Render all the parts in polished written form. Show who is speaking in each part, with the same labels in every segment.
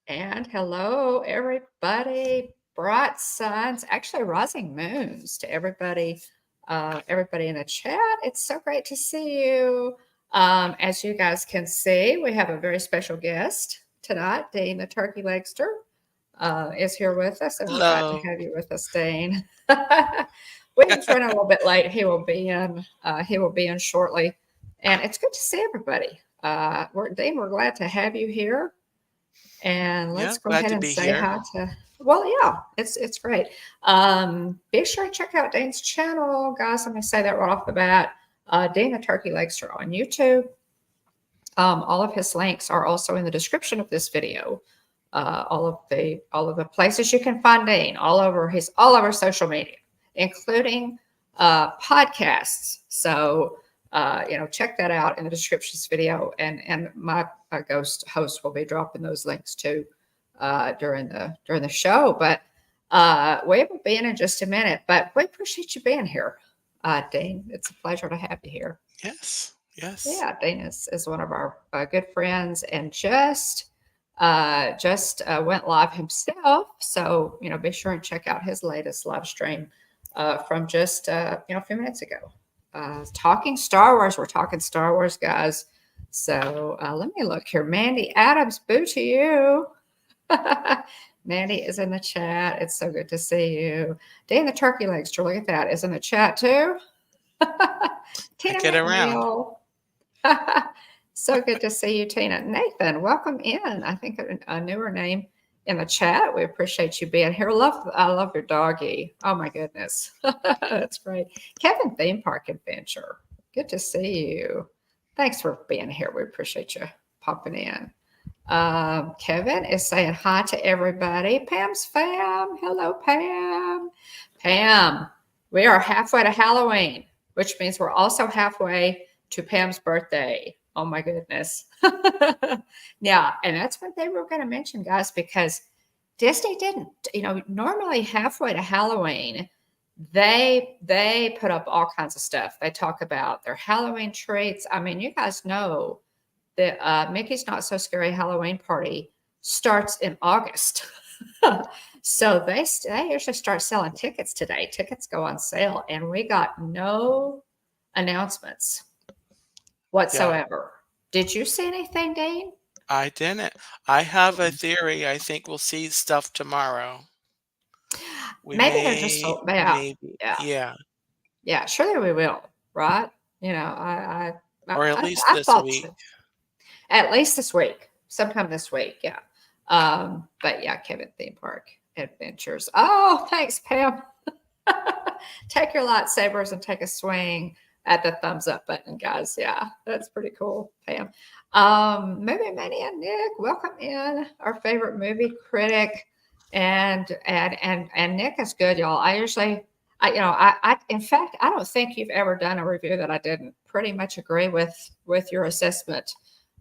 Speaker 1: And hello, everybody. Bright suns, actually rising moons to everybody, everybody in the chat. It's so great to see you. As you guys can see, we have a very special guest tonight. Dean, the turkey legster, is here with us, and we're glad to
Speaker 2: Hello.
Speaker 1: have you with us, Dean. William's running a little bit late. He will be in. He will be in shortly, and it's good to see everybody. Dean, we're glad to have you here. And let's
Speaker 2: Yeah,
Speaker 1: go
Speaker 2: glad
Speaker 1: ahead
Speaker 2: to
Speaker 1: and
Speaker 2: be
Speaker 1: say
Speaker 2: here.
Speaker 1: hi to, well, yeah, it's great. Be sure to check out Dane's channel, guys. Let me say that right off the bat. Dane the Turkey Legster on YouTube. All of his links are also in the description of this video. All of the places you can find Dane, all over social media, including podcasts. So check that out in the description of this video, and my ghost host will be dropping those links too during the show. But we will be in just a minute. But we appreciate you being here, Dean. It's a pleasure to have you here.
Speaker 2: Yes, yes.
Speaker 1: Yeah, Dean is one of our good friends, and just went live himself. So be sure and check out his latest live stream from just a few minutes ago. Talking Star Wars. We're talking Star Wars, guys. So let me look here. Mandy Adams, boo to you. Mandy is in the chat. It's so good to see you. Dan the Turkey Legs, look at that, is in the chat too.
Speaker 2: I
Speaker 1: Tina
Speaker 2: get around.
Speaker 1: McNeil. So good to see you, Tina. Nathan, welcome in. I think a newer name in the chat. We appreciate you being here. I love your doggy. Oh my goodness. That's great. Kevin Theme Park Adventure. Good to see you. Thanks for being here. We appreciate you popping in. Kevin is saying hi to everybody. Pam's fam. Hello, Pam. Pam, we are halfway to Halloween, which means we're also halfway to Pam's birthday. Oh my goodness. Yeah, and that's what they were going to mention, guys, because Disney didn't, normally halfway to Halloween, they put up all kinds of stuff. They talk about their Halloween treats. I mean, you guys know the Mickey's Not So Scary Halloween Party starts in August. So they usually start selling tickets today. Tickets go on sale, and we got no announcements
Speaker 2: Yeah,
Speaker 1: whatsoever. Did you see anything, Dane?
Speaker 2: I didn't. I have a theory. I think we'll see stuff tomorrow. We
Speaker 1: Maybe they're just sold out.
Speaker 2: maybe,
Speaker 1: Yeah,
Speaker 2: yeah,
Speaker 1: yeah. Surely we will, right? I,
Speaker 2: or at
Speaker 1: I,
Speaker 2: least
Speaker 1: I
Speaker 2: this
Speaker 1: thought
Speaker 2: week.
Speaker 1: so. At least this week, sometime this week. Yeah. But yeah, Kevin Theme Park Adventures. Oh, thanks, Pam. Take your lightsabers and take a swing at the thumbs up button, guys. Yeah, that's pretty cool, Pam. Movie Mania Nick, welcome in, our favorite movie critic. And Nick is good, y'all. I usually I in fact I don't think you've ever done a review that I didn't pretty much agree with your assessment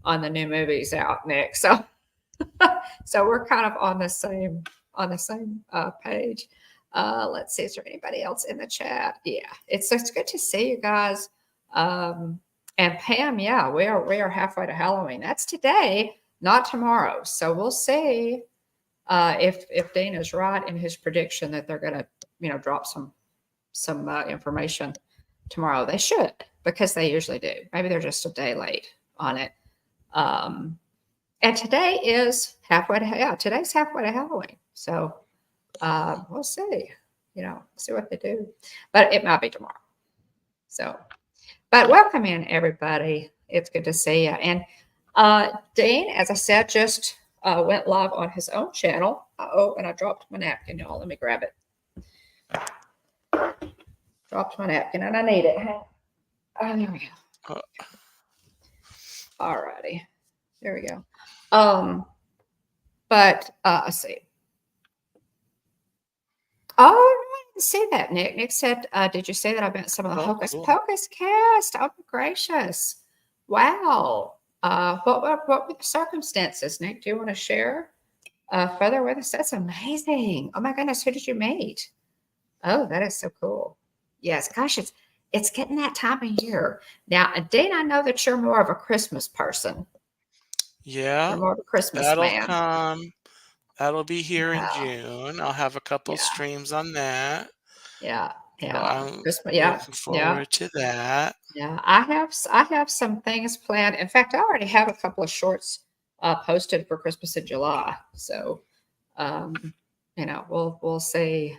Speaker 1: on the new movies out, Nick. So we're kind of on the same page. Let's see, is there anybody else in the chat? Yeah, it's good to see you guys. And Pam, yeah, we are halfway to Halloween. That's today, not tomorrow. So we'll see if Dean is right in his prediction that they're going to drop some information tomorrow. They should, because they usually do. Maybe they're just a day late on it. Um, and today is today's halfway to Halloween. So we'll see, see what they do. But it might be tomorrow. So, but welcome in, everybody. It's good to see you. And Dean, as I said, just went live on his own channel. And I dropped my napkin, y'all. Let me grab it. Dropped my napkin, and I need it. Oh, there we go.
Speaker 2: Uh,
Speaker 1: All righty. There we go. But let's see. Oh, I didn't see that, Nick. Nick said, did you say that I meant some of the
Speaker 2: oh,
Speaker 1: Hocus
Speaker 2: cool.
Speaker 1: Pocus cast? Oh, gracious. Wow. What were the circumstances, Nick? Do you want to share further with us? That's amazing. Oh, my goodness. Who did you meet? Oh, that is so cool. Yes. Gosh, it's getting that time of year. Now, Dean, I know that you're more of a Christmas person. You're
Speaker 2: Yeah,
Speaker 1: more of a Christmas
Speaker 2: that'll
Speaker 1: man.
Speaker 2: come. That'll be here in
Speaker 1: Yeah,
Speaker 2: June. I'll have a couple
Speaker 1: yeah,
Speaker 2: streams on that.
Speaker 1: yeah,
Speaker 2: So
Speaker 1: yeah.
Speaker 2: I'm
Speaker 1: Christmas, yeah,
Speaker 2: looking
Speaker 1: yeah,
Speaker 2: forward to that.
Speaker 1: yeah. I have some things planned. In fact, I already have a couple of shorts posted for Christmas in July. So, um, we'll see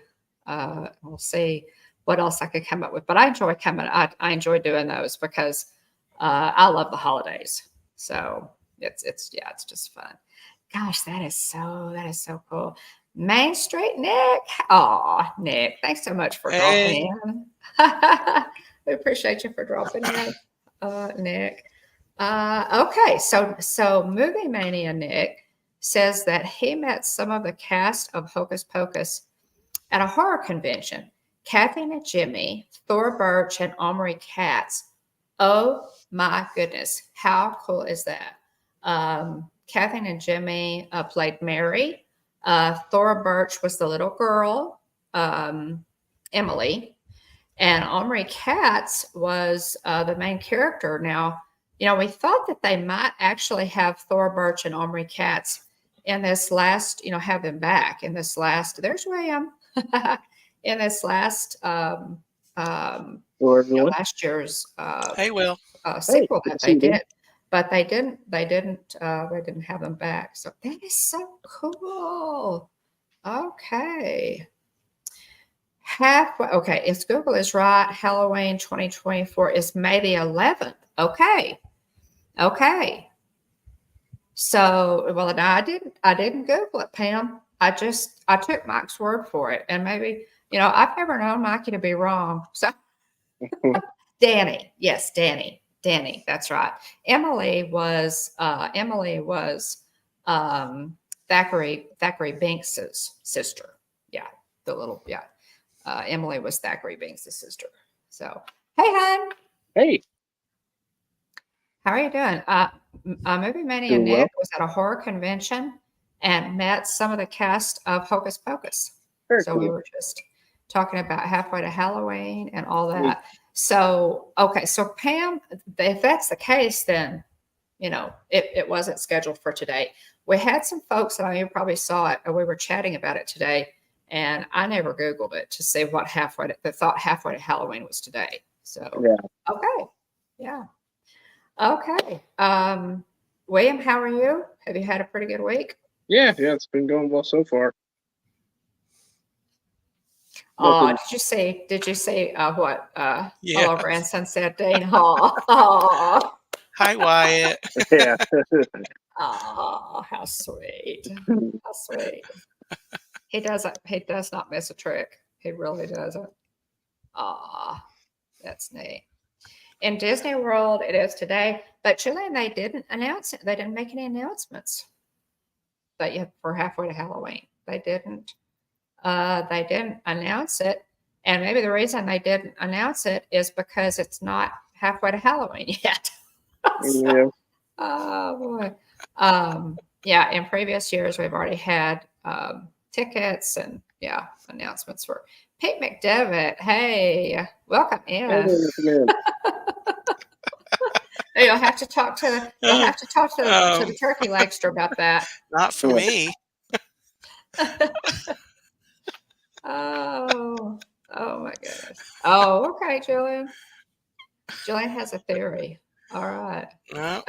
Speaker 1: what else I could come up with. But I enjoy coming. I enjoy doing those because I love the holidays. So it's just fun. Gosh, that is so cool. Main Street Nick. Oh, Nick, thanks so much for
Speaker 2: Hey,
Speaker 1: dropping in. We appreciate you for dropping in, Nick. Okay, so Movie Mania Nick says that he met some of the cast of Hocus Pocus at a horror convention. Kathy and Jimmy, Thor Birch, and Omri Katz. Oh my goodness, how cool is that? Kathy and Jimmy played Mary. Thora Birch was the little girl, Emily, and Omri Katz was the main character. Now, we thought that they might actually have Thora Birch and Omri Katz in this last, have them back in this last. There's William in this last,
Speaker 3: Hello, everyone.
Speaker 1: last year's
Speaker 2: hey, Will.
Speaker 3: Hey,
Speaker 1: sequel
Speaker 3: good
Speaker 1: that
Speaker 3: to see
Speaker 1: they
Speaker 3: you, dude.
Speaker 1: did, but they didn't have them back. So that is so cool. Okay. Halfway. Okay, if Google is right, Halloween 2024 is May the 11th. Okay. Okay. So, well, no, I didn't Google it, Pam. I took Mike's word for it. And maybe, I've never known Mikey to be wrong. So Danny, yes, Danny, that's right. Emily was Thackeray Binks's sister. Yeah, the little yeah. Emily was Thackeray Binks' sister. So, hey, hon,
Speaker 3: Hey,
Speaker 1: how are you doing? Movie Mania
Speaker 3: doing well.
Speaker 1: Nick was at a horror convention and met some of the cast of Hocus Pocus.
Speaker 3: Very
Speaker 1: So we
Speaker 3: cool.
Speaker 1: were just talking about halfway to Halloween and all
Speaker 3: Neat.
Speaker 1: that. So, okay, so Pam, if that's the case, then it wasn't scheduled for today. We had some folks, and you probably saw it, and we were chatting about it today. And I never Googled it to see what they thought halfway to Halloween was today. So,
Speaker 3: Yeah.
Speaker 1: okay. Yeah. Okay. William, how are you? Have you had a pretty good week?
Speaker 3: Yeah, it's been going well so far.
Speaker 1: Oh,
Speaker 3: Nothing.
Speaker 1: did you see what
Speaker 2: Yeah.
Speaker 1: hello grandson said, Dean? Oh,
Speaker 2: Hi, Wyatt.
Speaker 3: Yeah.
Speaker 1: oh, how sweet. How sweet. He does not miss a trick. He really doesn't. Ah, that's neat. In Disney World, it is today, but Jillian, they didn't announce it. They didn't make any announcements. But yeah, for halfway to Halloween, they didn't. They didn't announce it, and maybe the reason they didn't announce it is because it's not halfway to Halloween yet. So,
Speaker 3: Yeah.
Speaker 1: oh boy. Yeah, in previous years, we've already had tickets and announcements for Pete McDevitt. Hey, welcome
Speaker 3: Hey,
Speaker 1: in.
Speaker 3: man.
Speaker 1: You'll have to talk to to
Speaker 2: Um,
Speaker 1: the turkey legster about that.
Speaker 2: not for
Speaker 3: Yeah.
Speaker 2: me.
Speaker 1: Oh, oh my goodness. Oh, okay, Jillian. Jillian has a theory. All right.
Speaker 2: No.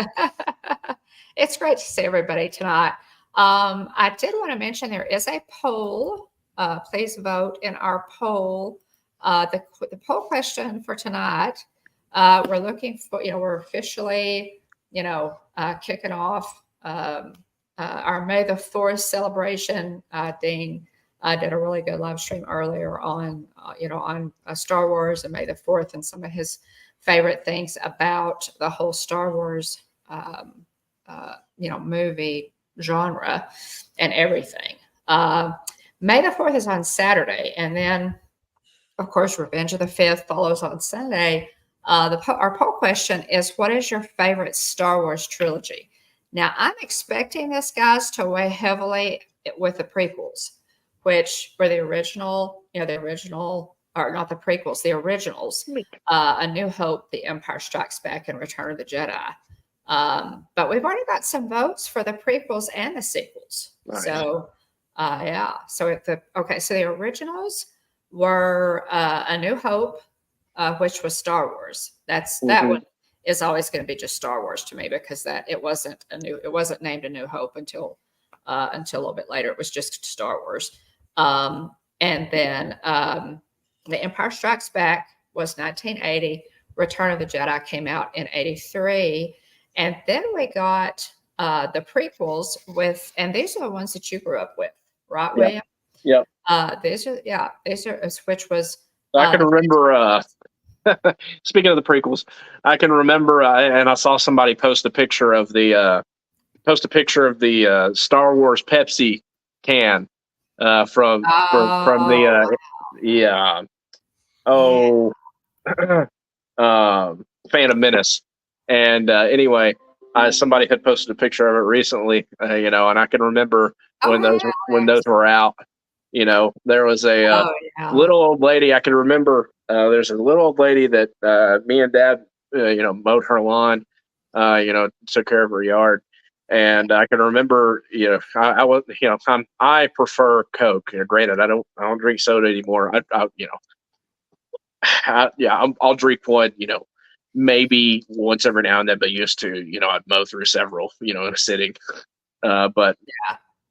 Speaker 1: It's great to see everybody tonight. I did want to mention there is a poll. Please vote in our poll. The poll question for tonight. We're looking for, we're officially, kicking off our May the 4th celebration. Dean did a really good live stream earlier on, on Star Wars and May the 4th and some of his favorite things about the whole Star Wars, movie genre and everything. May the 4th is on Saturday, and then, of course, Revenge of the 5th follows on Sunday. Our poll question is, what is your favorite Star Wars trilogy? Now, I'm expecting this, guys, to weigh heavily with the prequels, which were the original, or not the prequels, the originals, A New Hope, The Empire Strikes Back, and Return of the Jedi. But we've already got some votes for the prequels and the sequels.
Speaker 3: Nice.
Speaker 1: So Yeah. So so the originals were A New Hope, which was Star Wars. That one is always going to be just Star Wars to me because it wasn't named A New Hope until a little bit later. It was just Star Wars. And then The Empire Strikes Back was 1980. Return of the Jedi came out in 83. And then we got the prequels and these are the ones that you grew up with, right, William?
Speaker 3: Yep.
Speaker 1: These are which was.
Speaker 3: I can remember. Speaking of the prequels, I can remember, and I saw somebody post a picture of the Star Wars Pepsi can from the Phantom Menace. And anyway, somebody had posted a picture of it recently, and I can remember when those were out. There was a little old lady. I can remember there's a little old lady that me and Dad, mowed her lawn, took care of her yard. And I can remember, I prefer Coke. Granted, I don't drink soda anymore. I'll drink one, maybe once every now and then, but used to, I'd mow through several, in a sitting. But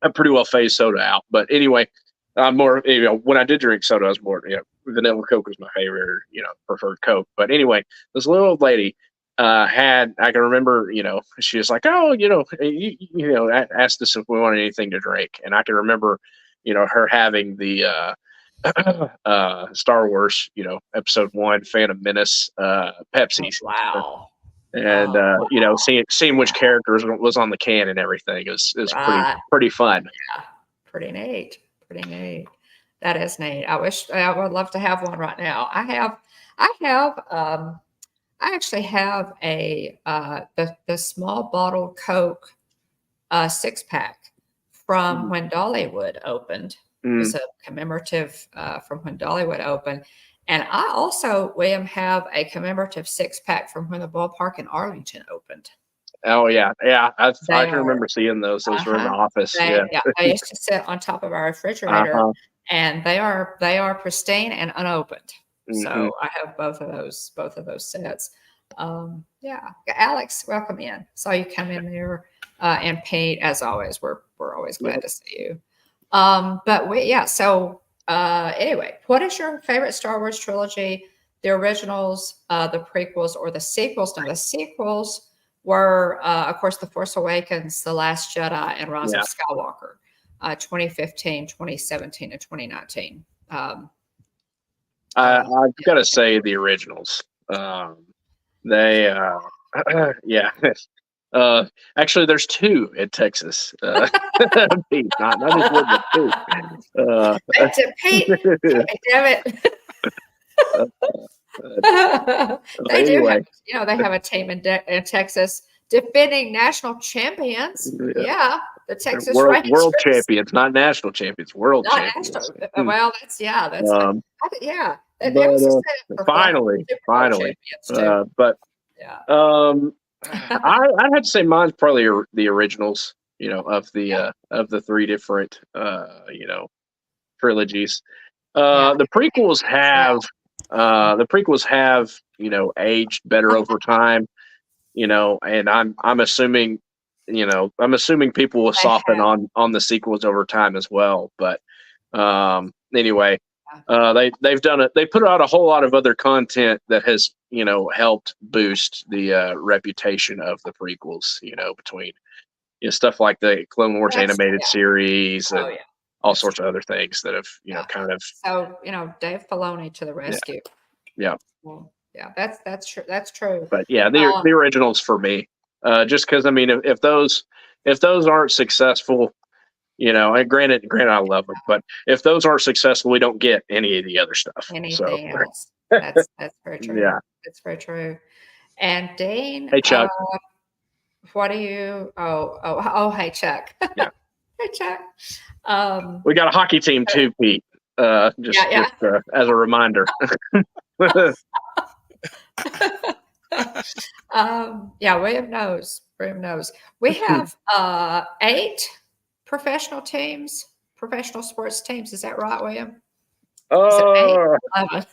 Speaker 3: I'm pretty well phased soda out. But anyway, I'm more, when I did drink soda, I was more, vanilla Coke was my favorite, preferred Coke. But anyway, this little old lady I can remember, she was like, oh, asked us if we wanted anything to drink. And I can remember, her having the Star Wars, Episode 1, Phantom Menace, Pepsi.
Speaker 1: Wow.
Speaker 3: And seeing which characters was on the can and everything is pretty fun.
Speaker 1: Yeah, pretty neat. That is neat. I would love to have one right now. I actually have the small bottle Coke 6-pack from when Dollywood opened. It was a commemorative from when Dollywood opened. And I also, William, have a commemorative 6-pack from when the ballpark in Arlington opened.
Speaker 3: Oh, yeah. Yeah. I can remember seeing those. Those were in the office.
Speaker 1: They used to sit on top of our refrigerator, and they are pristine and unopened. So I have both of those sets. Alex, welcome in. Saw you come in there, and Pete, as always, we're always glad to see you. Anyway, what is your favorite Star Wars trilogy? The originals, the prequels, or the sequels? Now, the sequels were, of course, The Force Awakens, The Last Jedi, and Rise of Skywalker, 2015, 2017, and 2019.
Speaker 3: I've got to say the originals. Actually, there's two in Texas. Not just one, but two.
Speaker 1: Pete, damn it. They
Speaker 3: anyway.
Speaker 1: do have, they have a team in Texas defending national champions. Yeah, the Texas Rangers.
Speaker 3: World champions, not national champions. World champions.
Speaker 1: Well,
Speaker 3: finally. I'd have to say mine's probably the originals. Of the three different trilogies. The prequels have aged better over time. And I'm assuming people will soften on the sequels over time as well. But anyway, they've done it. They put out a whole lot of other content that has helped boost the reputation of the prequels. Between stuff like the Clone Wars animated series and all sorts of other things that have kind of.
Speaker 1: So Dave Filoni to the rescue.
Speaker 3: Yeah.
Speaker 1: Well, yeah, that's true. That's true.
Speaker 3: But yeah, the originals for me, just because if those aren't successful, and granted I love them, but if those aren't successful, we don't get any of the other stuff.
Speaker 1: Anything else? That's very true.
Speaker 3: Yeah,
Speaker 1: that's very true. And Dean,
Speaker 3: hey Chuck,
Speaker 1: what do you? Oh, hey Chuck.
Speaker 3: Yeah.
Speaker 1: Hey Chuck.
Speaker 3: We got a hockey team too, Pete. Just as a reminder.
Speaker 1: William knows. We have 8 professional teams professional sports teams. Is that right, William? Is it 8?
Speaker 3: Uh,
Speaker 1: 11?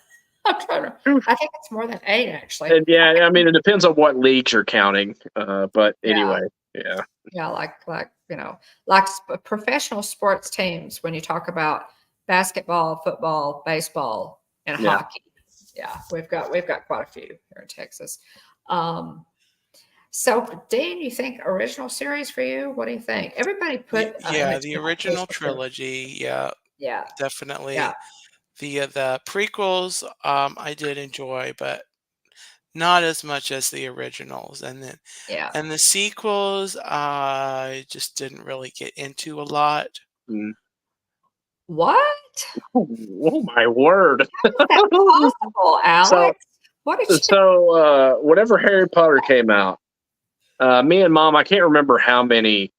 Speaker 1: I'm trying to. I think it's more than 8 actually.
Speaker 3: and yeah, I mean, it depends on what leagues you're counting. But anyway, yeah.
Speaker 1: Yeah, like like professional sports teams. When you talk about basketball, football, baseball, and
Speaker 3: Yeah.
Speaker 1: hockey, yeah, we've got quite a few here in Texas. So, Dean, you think original series for you? What do you think? Everybody put in
Speaker 2: Yeah,
Speaker 1: the
Speaker 2: the
Speaker 1: chat
Speaker 2: original
Speaker 1: basically.
Speaker 2: trilogy. Yeah,
Speaker 1: Yeah,
Speaker 2: definitely.
Speaker 1: yeah,
Speaker 2: The prequels, I did enjoy, but not as much as the originals.
Speaker 1: yeah.
Speaker 2: And the sequels, I just didn't really get into a lot.
Speaker 3: Mm.
Speaker 1: What?
Speaker 3: Oh my word!
Speaker 1: Is that possible, Alex? What did you?
Speaker 3: So whenever Harry Potter came out, me and Mom, I can't remember how many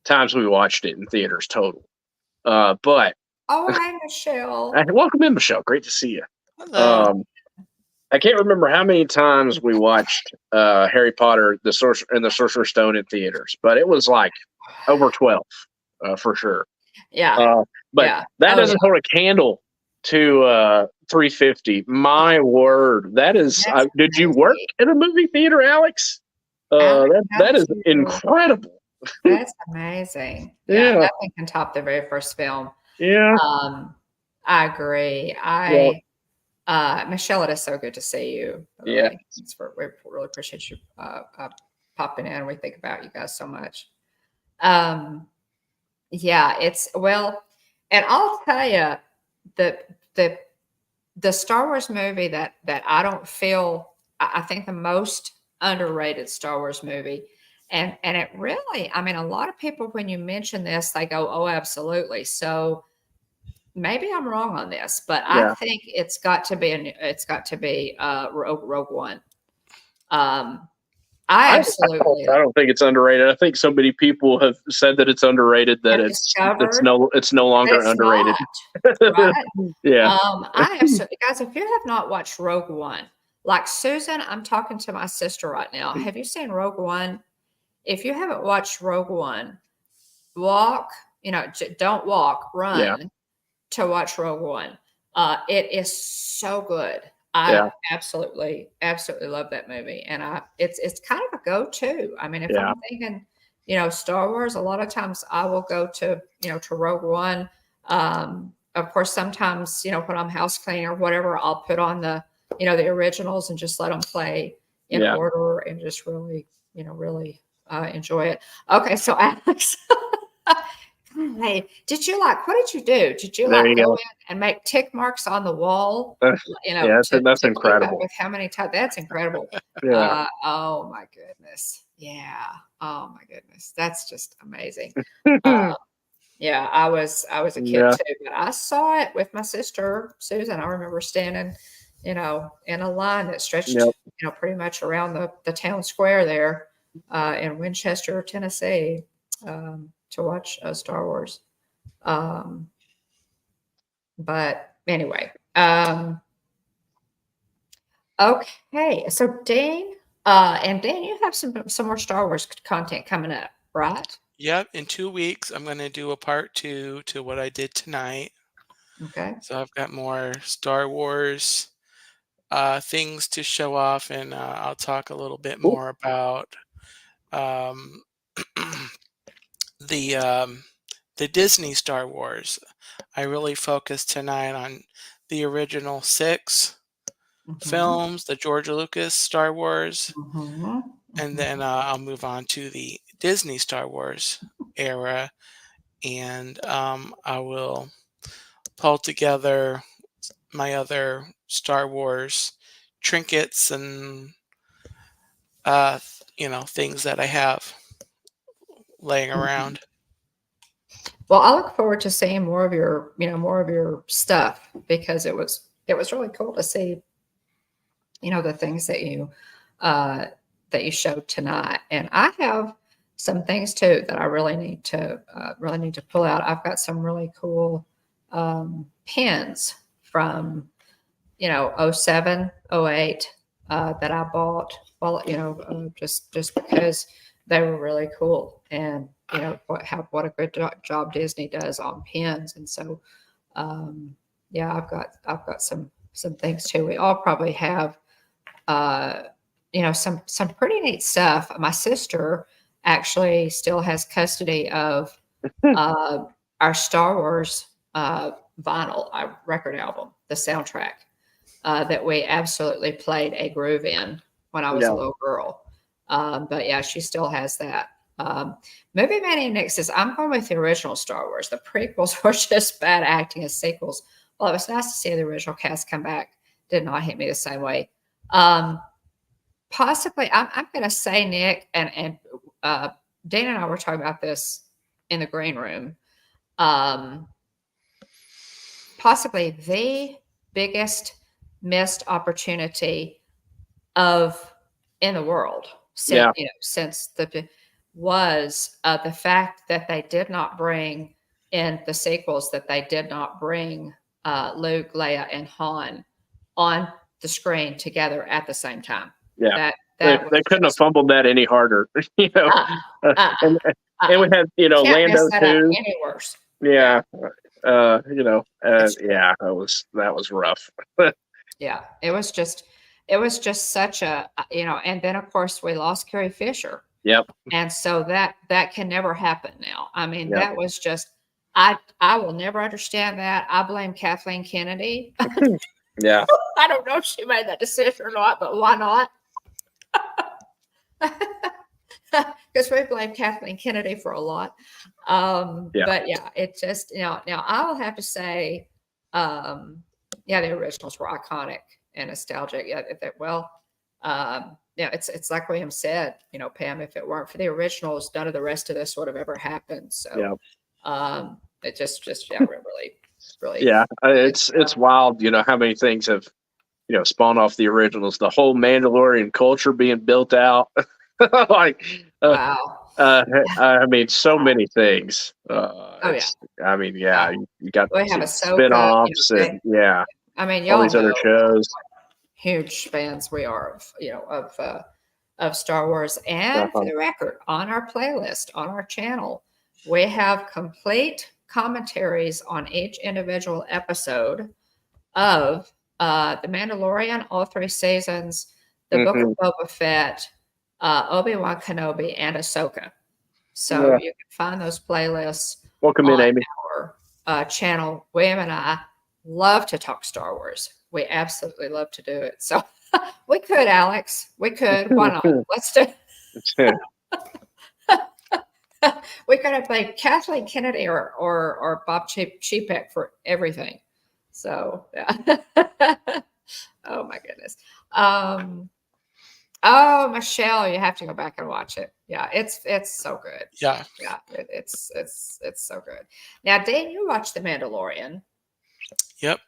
Speaker 3: times we watched it in theaters total. But
Speaker 1: Oh, hi, Michelle.
Speaker 3: welcome in, Michelle. Great to see you.
Speaker 2: Hello.
Speaker 3: I can't remember how many times we watched Harry Potter, the Sorcerer's Stone in theaters, but it was like over 12 for sure.
Speaker 1: Yeah,
Speaker 3: But
Speaker 1: yeah.
Speaker 3: that
Speaker 1: Oh,
Speaker 3: doesn't hold a candle to 350. My word, that is.
Speaker 1: That's
Speaker 3: Did you work
Speaker 1: crazy.
Speaker 3: in a movie theater, Alex?
Speaker 1: Alex,
Speaker 3: That is
Speaker 1: you-
Speaker 3: incredible.
Speaker 1: That's amazing. Yeah,
Speaker 3: Yeah,
Speaker 1: nothing can top the very first film.
Speaker 3: yeah.
Speaker 1: I agree.
Speaker 3: Well,
Speaker 1: Michelle, it is so good to see you.
Speaker 3: yeah.
Speaker 1: Really, we really appreciate you popping in. We think about you guys so much. Yeah, it's well, and I'll tell you the the the Star Wars movie that I don't feel I think the most underrated Star Wars movie. And it really, I mean, a lot of people when you mention this, they go, "Oh, absolutely." So maybe I'm wrong on this, but I
Speaker 3: Yeah.
Speaker 1: think it's got to be Rogue One. I
Speaker 3: I
Speaker 1: absolutely
Speaker 3: don't think it's underrated. I think so many people have said that it's underrated that
Speaker 1: have
Speaker 3: it's
Speaker 1: discovered
Speaker 3: no
Speaker 1: that
Speaker 3: longer
Speaker 1: it's
Speaker 3: underrated.
Speaker 1: not, right?
Speaker 3: Yeah.
Speaker 1: I absolutely, guys, if you have not watched Rogue One, like Susan, I'm talking to my sister right now. Have you seen Rogue One? If you haven't watched Rogue One, walk, don't walk,
Speaker 3: Yeah.
Speaker 1: run to watch Rogue One. It is so good. I
Speaker 3: Yeah.
Speaker 1: absolutely, absolutely love that movie. And it's kind of a go-to. I mean, if
Speaker 3: Yeah.
Speaker 1: I'm thinking, Star Wars, a lot of times I will go to Rogue One. Of course, sometimes, when I'm house cleaning or whatever, I'll put on the originals and just let them play in
Speaker 3: Yeah.
Speaker 1: order and just really, really enjoy it. Okay. So Alex, hey, what did you do? Did you
Speaker 3: There you
Speaker 1: go
Speaker 3: go.
Speaker 1: in and make tick marks on the wall?
Speaker 3: Yeah, that's
Speaker 1: To keep up
Speaker 3: incredible.
Speaker 1: with how many times? That's incredible.
Speaker 3: Yeah.
Speaker 1: Oh my goodness. Yeah. Oh my goodness. That's just amazing. Yeah, I was a kid
Speaker 3: Yeah.
Speaker 1: too, but I saw it with my sister Susan. I remember standing, in a line that stretched,
Speaker 3: Yep.
Speaker 1: pretty much around the town square there in Winchester, Tennessee, to watch Star Wars. But anyway, okay. So Dean, you have some more Star Wars content coming up, right?
Speaker 2: Yep, in 2 weeks, I'm gonna do a part 2 to what I did tonight.
Speaker 1: Okay.
Speaker 2: So I've got more Star Wars things to show off, and I'll talk a little bit
Speaker 3: Cool.
Speaker 2: more about um, the um, the Disney Star Wars. I really focused tonight on the original 6
Speaker 1: Mm-hmm.
Speaker 2: films, the George Lucas Star Wars,
Speaker 1: Mm-hmm.
Speaker 2: and then I'll move on to the Disney Star Wars era, and I will pull together my other Star Wars trinkets and things that I have laying
Speaker 1: Mm-hmm.
Speaker 2: around.
Speaker 1: Well, I look forward to seeing more of your stuff because it was really cool to see, the things uh, that you showed tonight. And I have some things too that I really need to pull out. I've got some really cool pins from 07, 08 that I bought. Well, just because they were really cool. And what a good job Disney does on pins. And so, yeah, I've got some things too. We all probably have, some pretty neat stuff. My sister actually still has custody of our Star Wars vinyl, our record album, the soundtrack that we absolutely played a groove in when I was a little girl. But yeah, she still has that. Movie Maniac says, I'm going with the original Star Wars. The prequels were just bad acting as sequels. Well, it was nice to see the original cast come back. Did not hit me the same way. Possibly, I'm going to say, Nick, and Dana and I were talking about this in the green room. Possibly the biggest missed opportunity in the world since was the fact that they did not bring in the sequels, that they did not bring Luke, Leia, and Han on the screen together at the same time.
Speaker 3: Yeah, they couldn't have fumbled that any harder, and we had Lando too.
Speaker 1: Any worse?
Speaker 3: Yeah, that was rough.
Speaker 1: Yeah, it was just such a and then of course we lost Carrie Fisher.
Speaker 3: Yep.
Speaker 1: And so that can never happen now. I mean, that was just I will never understand that. I blame Kathleen Kennedy.
Speaker 3: Yeah.
Speaker 1: I don't know if she made that decision or not, but why not? Because we blame Kathleen Kennedy for a lot. But yeah, it just, now I'll have to say, the originals were iconic and nostalgic. Yeah, it's like William said, Pam, if it weren't for the originals, none of the rest of this would have ever happened. So, it just really.
Speaker 3: Yeah, it's wild, how many things have, spawned off the originals. The whole Mandalorian culture being built out,
Speaker 1: Wow.
Speaker 3: I mean, so many things. You got
Speaker 1: we have
Speaker 3: spin-offs and
Speaker 1: I mean,
Speaker 3: all these other shows.
Speaker 1: Huge fans we are of Star Wars. And for the record, on our playlist, on our channel, we have complete commentaries on each individual episode of The Mandalorian, all 3 seasons, The Book of Boba Fett, Obi-Wan Kenobi, and Ahsoka. So you can find those playlists.
Speaker 3: Welcome in, Amy.
Speaker 1: Our channel. William and I love to talk Star Wars. We absolutely love to do it. So we could, Alex. We could. Why not? Let's do it. We could have played Kathleen Kennedy or Bob Chapek for everything. So yeah. Oh my goodness. Oh, Michelle, you have to go back and watch it. Yeah, it's so good.
Speaker 2: Yeah.
Speaker 1: Yeah, it's so good. Now, Dane, you watched The Mandalorian.
Speaker 2: Yep.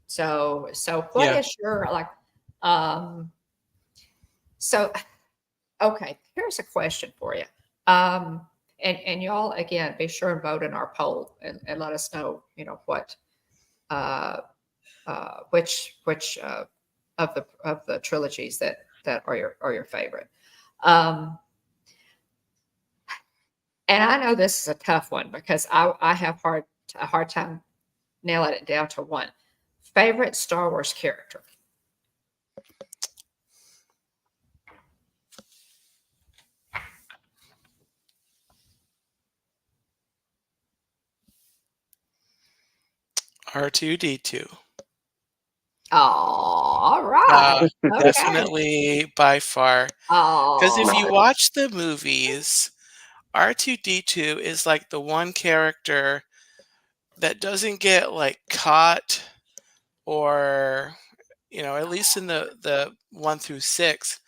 Speaker 1: So what is your okay, here's a question for you. And y'all, again, be sure and vote in our poll and let us know, what which of the trilogies that are your favorite. And I know this is a tough one because I have a hard time nailing it down to one. Favorite Star Wars character?
Speaker 2: R2-D2.
Speaker 1: Oh, all right. Okay.
Speaker 2: Definitely by far. Because if you watch the movies, R2-D2 is like the one character that doesn't get caught, or at least in the 1 through 6,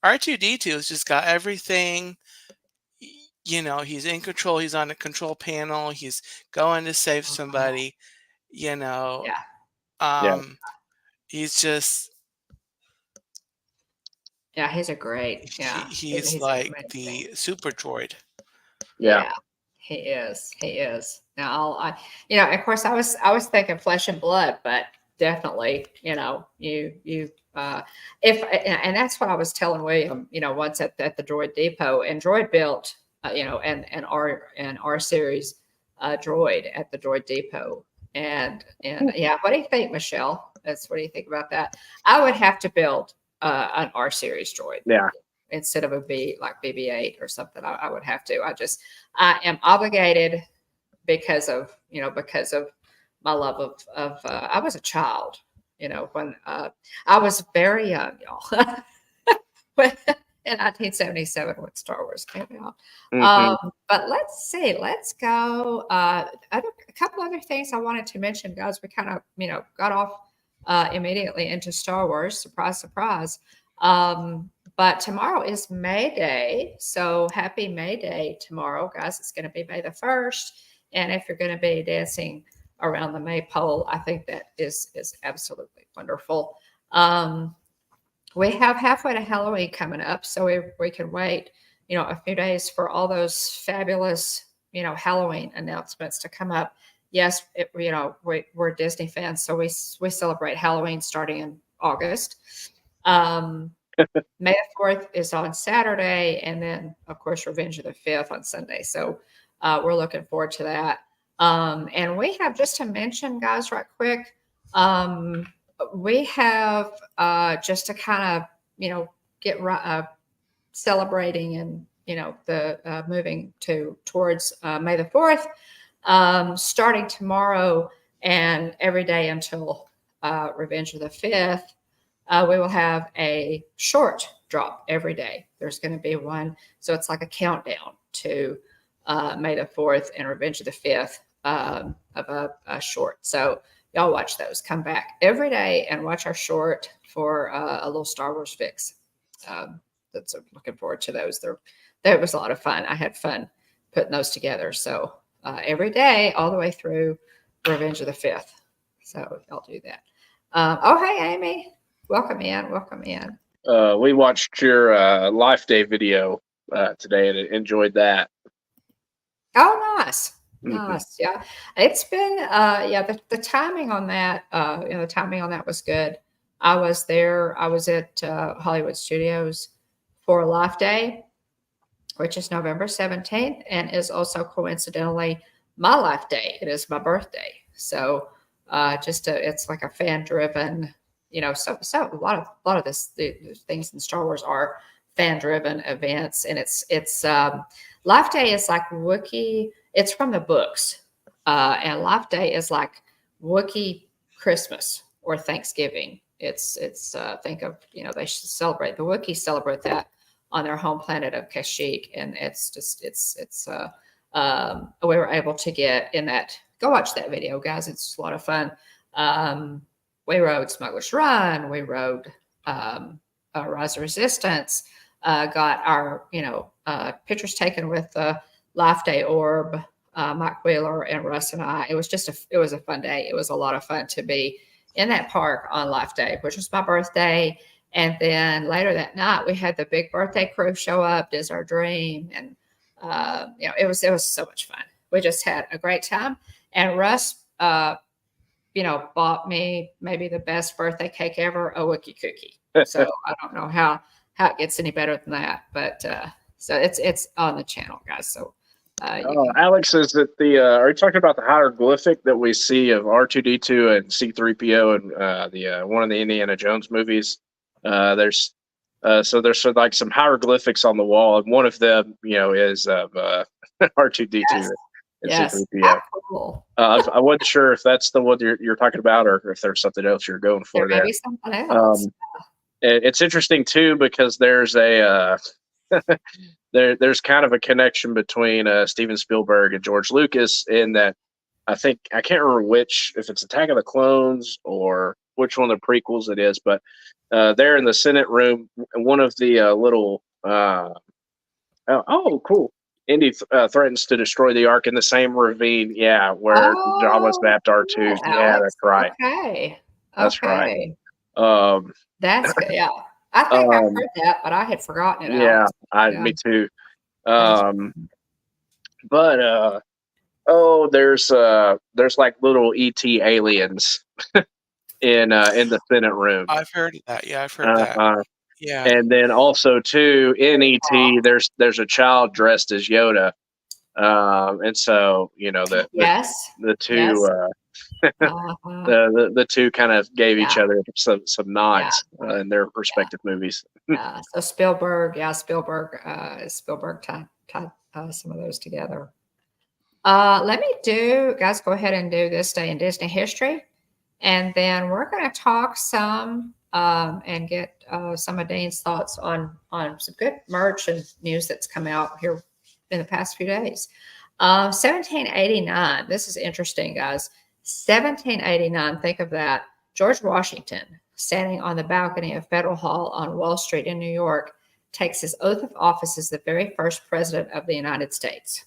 Speaker 2: R2-D2 has just got everything. He's in control. He's on the control panel. He's going to save somebody. He's just.
Speaker 1: Yeah, he's a great. Yeah,
Speaker 2: he's like the super droid.
Speaker 1: Yeah, he is. He is. Now, of course, I was thinking flesh and blood, but definitely, you and that's what I was telling William, once at the Droid Depot, and Droid built, and our series Droid at the Droid Depot. And yeah, what do you think, Michelle? What do you think about that? I would have to build an R series droid.
Speaker 3: Yeah.
Speaker 1: Instead of a BB-8 or something. I would have to. I am obligated because of my love of I was a child, when I was very young, y'all. In 1977 when Star Wars came out. But let's see. Let's go. A couple other things I wanted to mention, guys. We kind of, got off immediately into Star Wars. Surprise, surprise. But tomorrow is May Day. So happy May Day tomorrow, guys. It's going to be May the 1st. And if you're going to be dancing around the maypole, I think that is absolutely wonderful. We have halfway to Halloween coming up, so we can wait, a few days for all those fabulous, Halloween announcements to come up. Yes, we're Disney fans, so we celebrate Halloween starting in August. May the 4th is on Saturday, and then, of course, Revenge of the 5th on Sunday. So we're looking forward to that. And we have, just to mention, guys, right quick, we have just to kind of, get celebrating and, the moving towards May the 4th, starting tomorrow and every day until Revenge of the 5th. We will have a short drop every day. There's going to be one. So it's like a countdown to May the 4th and Revenge of the 5th of a short. So y'all watch those. Come back every day and watch our short for a little Star Wars fix. That's looking forward to those. That was a lot of fun. I had fun putting those together. So every day, all the way through Revenge of the 5th. So y'all do that. Oh, hey, Amy. Welcome in. Welcome in.
Speaker 3: We watched your Life Day video today and enjoyed that.
Speaker 1: Oh, nice. Nice. Yeah. It's been, the timing on that, the timing on that was good. I was there. I was at Hollywood Studios for Life Day, which is November 17th and is also coincidentally my Life Day. It is my birthday. So it's like a fan driven, so a lot of the things in Star Wars are fan driven events. And it's Life Day is like Wookiee. It's from the books. And Life Day is like Wookiee Christmas or Thanksgiving. It's think of, they should celebrate, the Wookiees celebrate that on their home planet of Kashyyyk. And we were able to get in that. Go watch that video, guys. It's a lot of fun. We rode Smuggler's Run. We rode Rise of Resistance. Got our, pictures taken with the Life Day Orb, Mike Wheeler and Russ and I. It was a fun day. It was a lot of fun to be in that park on Life Day, which was my birthday. And then later that night, we had the big birthday crew show up, Is Our Dream. And, it was so much fun. We just had a great time. And Russ, bought me maybe the best birthday cake ever, a Wookiee cookie. So I don't know how it gets any better than that, but so it's on the channel, guys. So
Speaker 3: Alex, is that are you talking about the hieroglyphic that we see of R2D2 and C3PO and the one of the Indiana Jones movies? There's like some hieroglyphics on the wall, and one of them, is of R2D2.
Speaker 1: Yes.
Speaker 3: And
Speaker 1: Yes.
Speaker 3: C3PO.
Speaker 1: Cool.
Speaker 3: I wasn't sure if that's the one you're talking about, or if there's something else you're going for there.
Speaker 1: Maybe something else.
Speaker 3: It's interesting too because there's there's kind of a connection between Steven Spielberg and George Lucas in that I can't remember if it's Attack of the Clones or which one of the prequels it is, but there in the Senate room, one of the little cool. Indy threatens to destroy the Ark in the same ravine, where Jawa zapped R2. Yeah, that's right.
Speaker 1: Okay.
Speaker 3: That's right.
Speaker 1: That's good. Yeah. I think I've heard that, but I had forgotten it.
Speaker 3: Yeah, me too. But there's like little ET aliens in the Senate room.
Speaker 2: I've heard of that. Yeah, I've heard that. Yeah.
Speaker 3: And then also too in ET, there's a child dressed as Yoda, and so the
Speaker 1: Yes.
Speaker 3: the two
Speaker 1: Yes.
Speaker 3: the two kind of gave each
Speaker 1: Yeah.
Speaker 3: other some nods in their respective movies.
Speaker 1: So Spielberg tied some of those together. Let me guys, go ahead and do this day in Disney history. And then we're going to talk some and get some of Dane's thoughts on some good merch and news that's come out here in the past few days. 1789. This is interesting, guys. 1789. Think of that. George Washington, standing on the balcony of Federal Hall on Wall Street in New York, takes his oath of office as the very first president of the United States.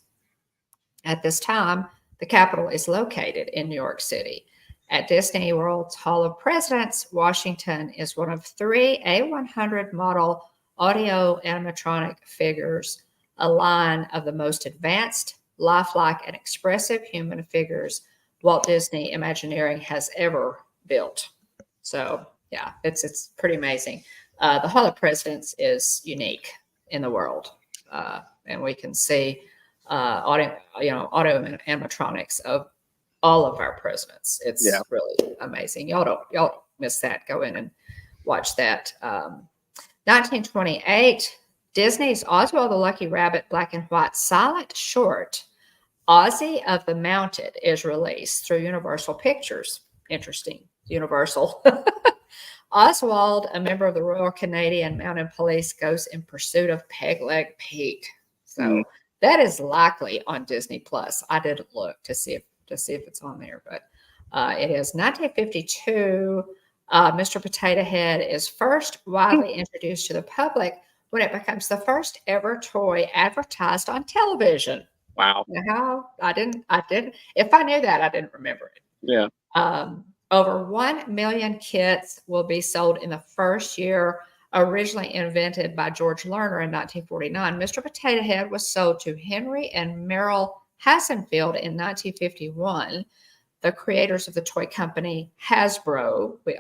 Speaker 1: At this time, the Capitol is located in New York City. At Disney World's Hall of Presidents, Washington is one of 3 A100 model audio animatronic figures, a line of the most advanced, lifelike, and expressive human figures Walt Disney Imagineering has ever built. So, yeah, it's pretty amazing. The Hall of Presidents is unique in the world, and we can see audio animatronics of all of our presidents. It's really amazing. Y'all don't miss that. Go in and watch that. 1928, Disney's Oswald the Lucky Rabbit black and white silent short, Ozzy of the Mounted, is released through Universal Pictures. Interesting. Universal. Oswald, a member of the Royal Canadian Mounted Police, goes in pursuit of Peg Leg Pete. So that is likely on Disney Plus. I didn't look to see if it's on there, but it is. 1952, Mr. Potato Head is first widely introduced to the public when it becomes the first ever toy advertised on television.
Speaker 3: Wow.
Speaker 1: Now, I didn't. If I knew that, I didn't remember it.
Speaker 3: Yeah.
Speaker 1: Over 1 million kits will be sold in the first year. Originally invented by George Lerner in 1949, Mr. Potato Head was sold to Henry and Merrill Hasenfield in 1951. The creators of the toy company Hasbro, we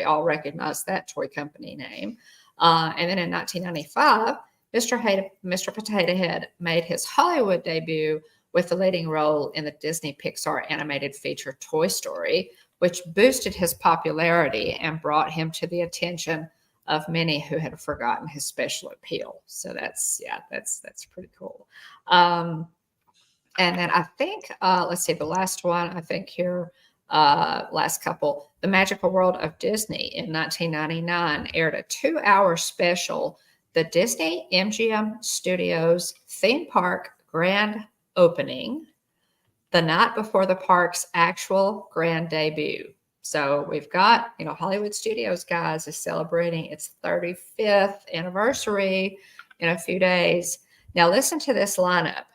Speaker 1: all recognize that toy company name. And then in 1995, Mr. Potato Head made his Hollywood debut with the leading role in the Disney Pixar animated feature Toy Story, which boosted his popularity and brought him to the attention of many who had forgotten his special appeal. So that's pretty cool. And then I think, let's see, the last one, I think here, last couple, The Magical World of Disney in 1999 aired a 2-hour special, the Disney MGM Studios theme park grand opening, the night before the park's actual grand debut. So we've got, Hollywood Studios, guys, is celebrating its 35th anniversary in a few days. Now listen to this lineup.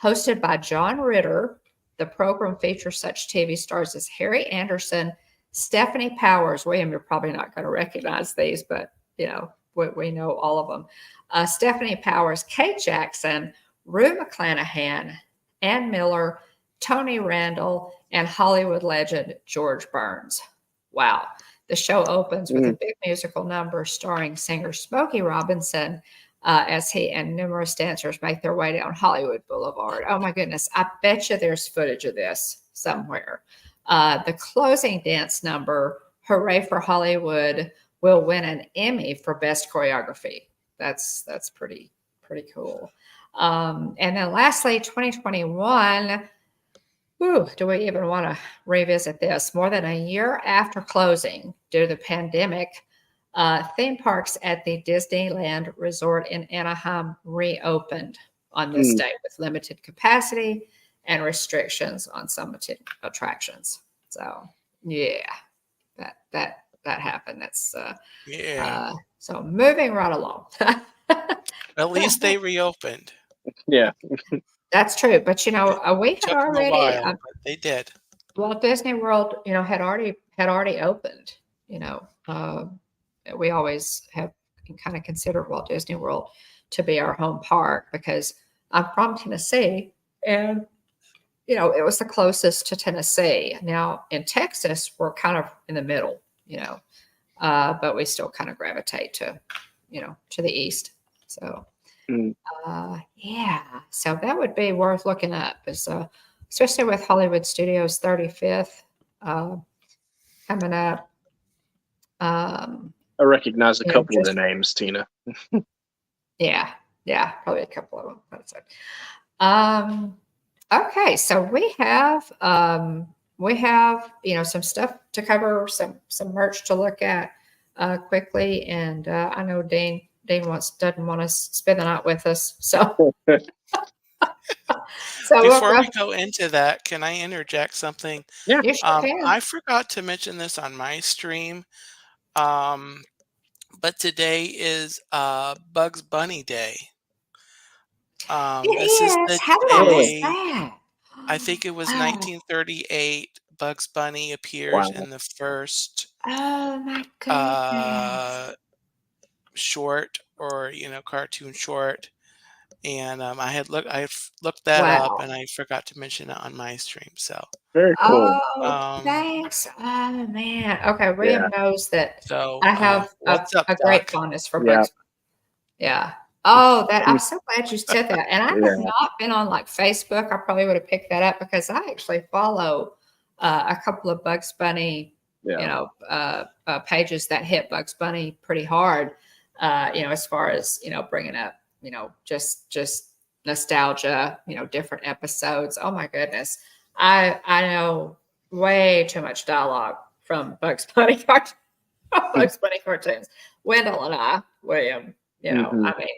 Speaker 1: Hosted by John Ritter, the program features such TV stars as Harry Anderson, Stephanie Powers. William, you're probably not going to recognize these, but we know all of them. Stephanie Powers, Kate Jackson, Rue McClanahan, Ann Miller, Tony Randall, and Hollywood legend George Burns. Wow. The show opens with a big musical number starring singer Smokey Robinson as he and numerous dancers make their way down Hollywood Boulevard. Oh my goodness. I bet you there's footage of this somewhere. The closing dance number, Hooray for Hollywood, will win an Emmy for best choreography. That's pretty cool. And then lastly, 2021, do we even want to revisit this? More than a year after closing due to the pandemic, theme parks at the Disneyland Resort in Anaheim reopened on this day with limited capacity and restrictions on some attractions. So yeah, that happened. That's so moving right along.
Speaker 2: At least they reopened.
Speaker 3: Yeah.
Speaker 1: That's true, but we had
Speaker 2: Took them
Speaker 1: already.
Speaker 2: a while, but they did.
Speaker 1: Walt Disney World, had already opened. We always have kind of considered Walt Disney World to be our home park because I'm from Tennessee, and it was the closest to Tennessee. Now in Texas, we're kind of in the middle. but we still kind of gravitate to, to the east. So, yeah, so that would be worth looking up, is especially with Hollywood Studios 35th coming up.
Speaker 3: I recognize a couple of the names, Tina.
Speaker 1: Yeah, probably a couple of them. That's it. Okay, so we have some stuff to cover, some merch to look at quickly, and I know Dean doesn't want to spend the night with us, so. So
Speaker 2: before we go into that, can I interject something?
Speaker 3: Yeah,
Speaker 1: you sure can.
Speaker 2: I forgot to mention this on my stream, but today is Bugs Bunny Day. This is the
Speaker 1: How did I miss
Speaker 2: day.
Speaker 1: that?
Speaker 2: I think it was 1938. Bugs Bunny appears in the first
Speaker 1: Oh my goodness.
Speaker 2: short, or cartoon short, and I looked that up, and I forgot to mention it on my stream. So
Speaker 3: very cool.
Speaker 1: Thanks. Oh man. Okay, William knows that
Speaker 2: so
Speaker 1: I have
Speaker 2: what's up,
Speaker 1: a great
Speaker 2: Doc?
Speaker 1: fondness for Bugs. Yeah. Oh, I'm so glad you said that. And I have not been on like Facebook. I probably would have picked that up because I actually follow a couple of Bugs Bunny, pages that hit Bugs Bunny pretty hard. As far as bringing up, just nostalgia, different episodes. Oh my goodness, I know way too much dialogue from Bugs Bunny cartoons. Wendell and I, William. I mean,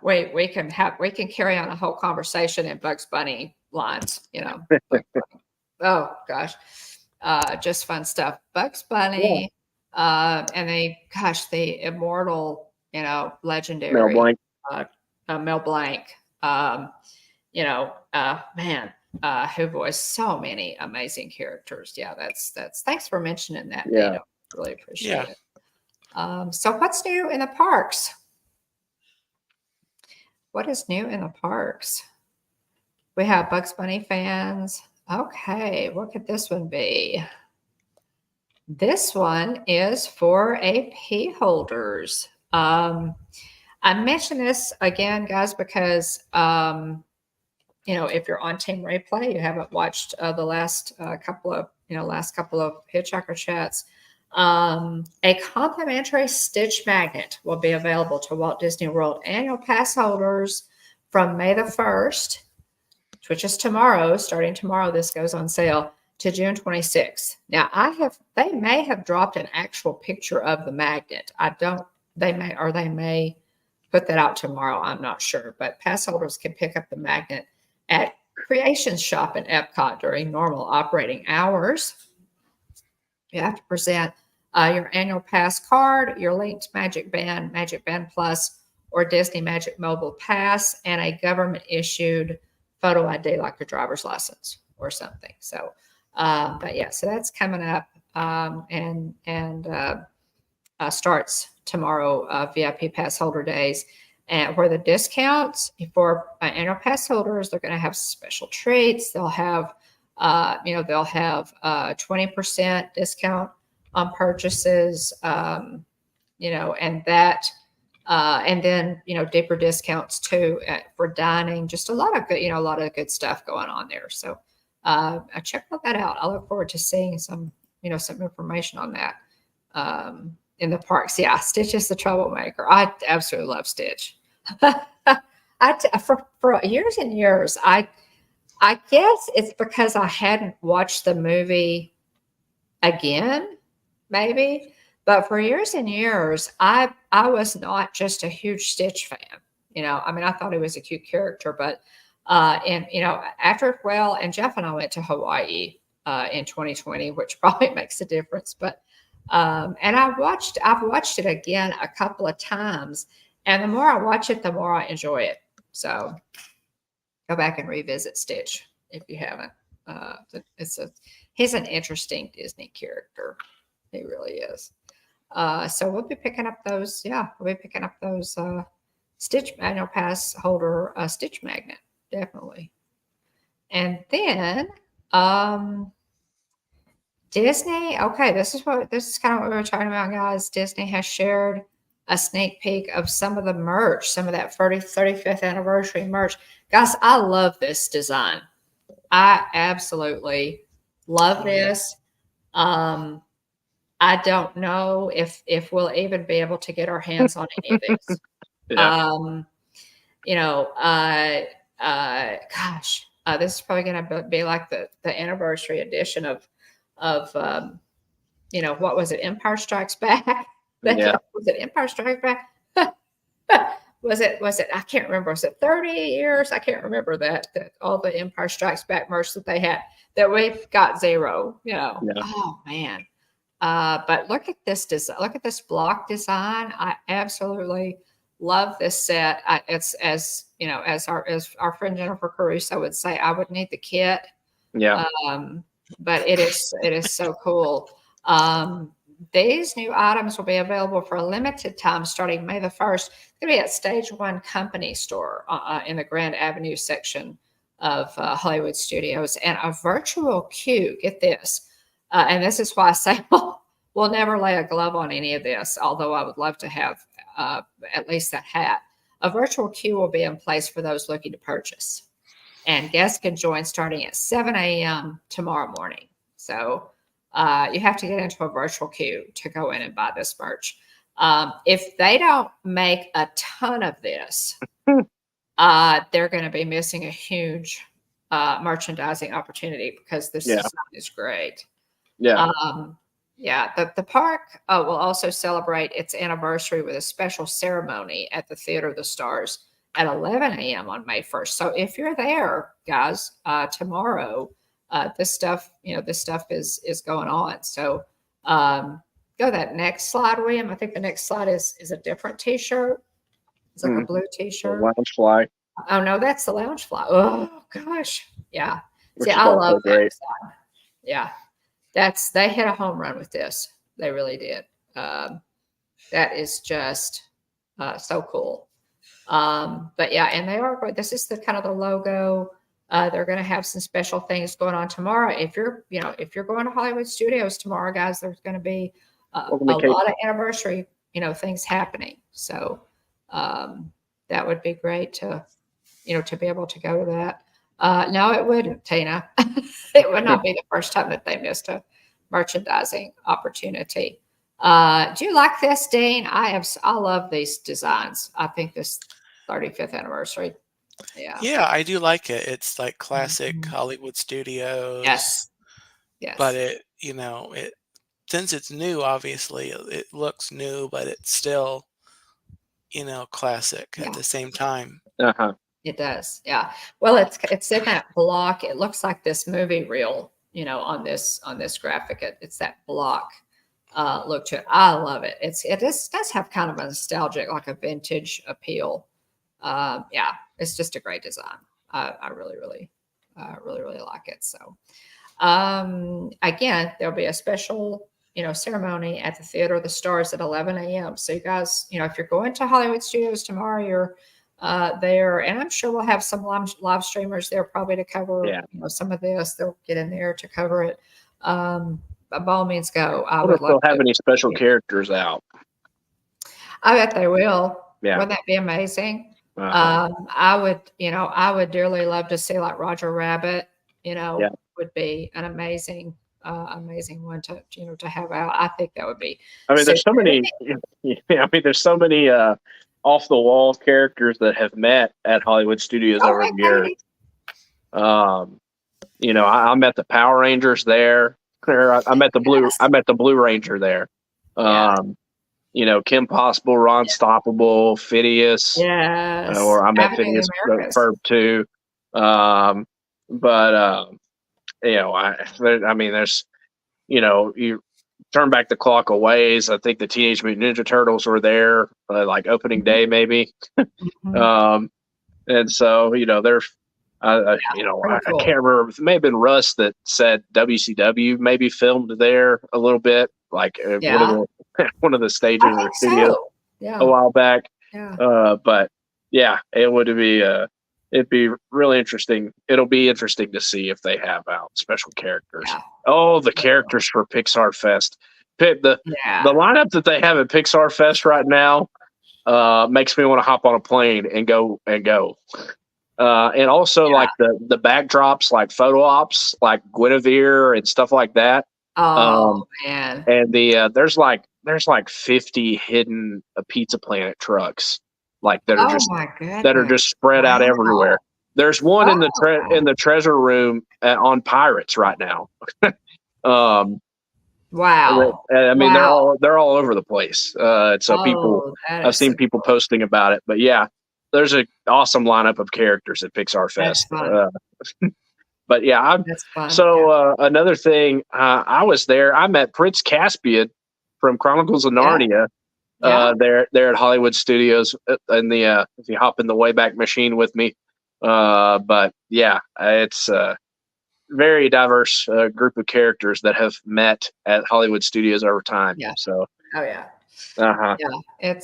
Speaker 1: we can carry on a whole conversation in Bugs Bunny lines, Oh gosh. Just fun stuff. Bugs Bunny, and the immortal, legendary Mel Blanc, man, who voiced so many amazing characters. Yeah, that's thanks for mentioning that, Dana. Really appreciate it. So what's new in the parks? What is new in the parks? We have Bugs Bunny fans. Okay, what could this one be? This one is for AP holders. I mention this again, guys, because if you're on Team Replay, you haven't watched the last couple of Hitchhiker chats. A complimentary Stitch magnet will be available to Walt Disney World annual pass holders from May the 1st, which is tomorrow. Starting tomorrow, this goes on sale, to June 26th. Now, they may have dropped an actual picture of the magnet. They may put that out tomorrow. I'm not sure, but pass holders can pick up the magnet at Creations Shop in Epcot during normal operating hours. You have to present your annual pass card, your linked Magic Band Plus, or Disney Magic Mobile Pass, and a government-issued photo ID like your driver's license or something. So, so that's coming up and starts tomorrow, VIP pass holder days. And where the discounts for annual pass holders, they're going to have special treats. They'll have, 20% discount on purchases, and that, and then, deeper discounts too for dining. Just a lot of good stuff going on there. So check that out. I look forward to seeing some information on that in the parks. Yeah, Stitch is the troublemaker. I absolutely love Stitch. For years and years, I guess it's because I hadn't watched the movie again, maybe. But for years and years, I was not just a huge Stitch fan. I thought he was a cute character, but and Jeff and I went to Hawaii in 2020, which probably makes a difference. But and I've watched it again a couple of times, and the more I watch it, the more I enjoy it. So go back and revisit Stitch if you haven't. He's an interesting Disney character. He really is. So we'll be picking up those. Yeah, we'll be picking up those Stitch annual pass holder Stitch magnet, definitely. And then Disney. Okay, this is kind of what we were talking about, guys. Disney has shared a sneak peek of some of the merch, some of that 35th anniversary merch. Guys, I love this design. I absolutely love this. I don't know if we'll even be able to get our hands on any of this.
Speaker 3: Yeah.
Speaker 1: You know, gosh, this is probably going to be like the anniversary edition of you know, what was it? Empire Strikes Back.
Speaker 3: Yeah.
Speaker 1: Was it Empire Strikes Back? Was it? I can't remember. Was it 30 years? I can't remember that all the Empire Strikes Back merch that they had that we got zero. You know.
Speaker 3: Yeah.
Speaker 1: Oh man. But look at this design. Look at this block design. I absolutely love this set. It's as you know, as our friend Jennifer Caruso would say, I would need the kit.
Speaker 3: Yeah.
Speaker 1: But it is so cool. These new items will be available for a limited time starting May the 1st. It's going to be at Stage One Company Store in the Grand Avenue section of Hollywood Studios, and a virtual queue. Get this. And this is why I say we'll never lay a glove on any of this, although I would love to have at least that hat. A virtual queue will be in place for those looking to purchase. And guests can join starting at 7 a.m. tomorrow morning. So you have to get into a virtual queue to go in and buy this merch. If they don't make a ton of this, they're going to be missing a huge merchandising opportunity because this design is great.
Speaker 3: Yeah.
Speaker 1: The park will also celebrate its anniversary with a special ceremony at the Theater of the Stars at 11 a.m. on May 1st. So if you're there, guys, tomorrow, this stuff is going on. So go to that next slide, William. I think the next slide is a different T-shirt. It's like a blue T-shirt.
Speaker 3: Loungefly.
Speaker 1: Oh no, that's the Loungefly. Oh gosh, yeah. See, I love that design. Yeah, they hit a home run with this. They really did. That is just so cool. But yeah, and they are. This is the kind of the logo. They're going to have some special things going on tomorrow. If you're going to Hollywood Studios tomorrow, guys, there's going to be a lot of anniversary, things happening. So that would be great to be able to go to that. No, it wouldn't, Tina. It would not be the first time that they missed a merchandising opportunity. Do you like this, Dean? I love these designs. I think this 35th anniversary.
Speaker 2: Yeah, I do like it. It's like classic Hollywood Studios.
Speaker 1: Yes.
Speaker 2: But it since it's new, obviously it looks new, but it's still, classic at the same time.
Speaker 3: Uh-huh.
Speaker 1: It does. Yeah. Well, it's in that block. It looks like this movie reel, on this graphic. It's that block look to it. I love it. It does have kind of a nostalgic, like a vintage appeal. Yeah, it's just a great design. I really, really like it. So, again, there'll be a special, ceremony at the Theater of the Stars at 11 a.m. So you guys, if you're going to Hollywood Studios tomorrow, you're there, and I'm sure we'll have some live streamers there probably to cover, some of this. They'll get in there to cover it. By all means, go. I would love
Speaker 3: to have any special characters out.
Speaker 1: I bet they will.
Speaker 3: Yeah.
Speaker 1: Wouldn't that be amazing? I would dearly love to see like Roger Rabbit, would be an amazing one to have out. I think that would be.
Speaker 3: I mean, there's so many, there's so many off the wall characters that have met at Hollywood Studios over the years. I met the Power Rangers there. I met the Blue. I met the Blue Ranger there. Kim Possible, Ron Stoppable, Phineas.
Speaker 1: Yes.
Speaker 3: Or I met Phineas Ferb too. There's, you turn back the clock a ways. I think the Teenage Mutant Ninja Turtles were there, like opening day maybe. And so there's. I can't remember. It may have been Russ that said WCW maybe filmed there a little bit, like one of the stages or studios a while back.
Speaker 1: Yeah.
Speaker 3: But yeah, it would be it'd be really interesting. It'll be interesting to see if they have out special characters.
Speaker 1: Yeah.
Speaker 3: Oh, the characters for Pixar Fest. The
Speaker 1: Yeah.
Speaker 3: lineup that they have at Pixar Fest right now makes me want to hop on a plane and go. And also like the backdrops, like photo ops, like Guinevere and stuff like that.
Speaker 1: Oh man.
Speaker 3: And there's like 50 hidden Pizza Planet trucks, like that
Speaker 1: Oh my
Speaker 3: are just
Speaker 1: goodness.
Speaker 3: spread out
Speaker 1: Wow.
Speaker 3: everywhere. There's one in the treasure room on Pirates right now.
Speaker 1: Wow.
Speaker 3: I mean,
Speaker 1: Wow.
Speaker 3: they're all over the place. So
Speaker 1: Oh, that
Speaker 3: I've
Speaker 1: is
Speaker 3: seen
Speaker 1: so
Speaker 3: people
Speaker 1: cool.
Speaker 3: posting about it. But yeah, there's an awesome lineup of characters at Pixar
Speaker 1: That's
Speaker 3: Fest.
Speaker 1: fun.
Speaker 3: But yeah,
Speaker 1: That's fun.
Speaker 3: so another thing, I was there. I met Prince Caspian from Chronicles of Narnia.
Speaker 1: Yeah.
Speaker 3: There at Hollywood Studios, and if you hop in the Wayback Machine with me. But yeah, it's a very diverse group of characters that have met at Hollywood Studios over time.
Speaker 1: Yeah.
Speaker 3: So.
Speaker 1: Oh yeah.
Speaker 3: Uh-huh.
Speaker 1: Yeah.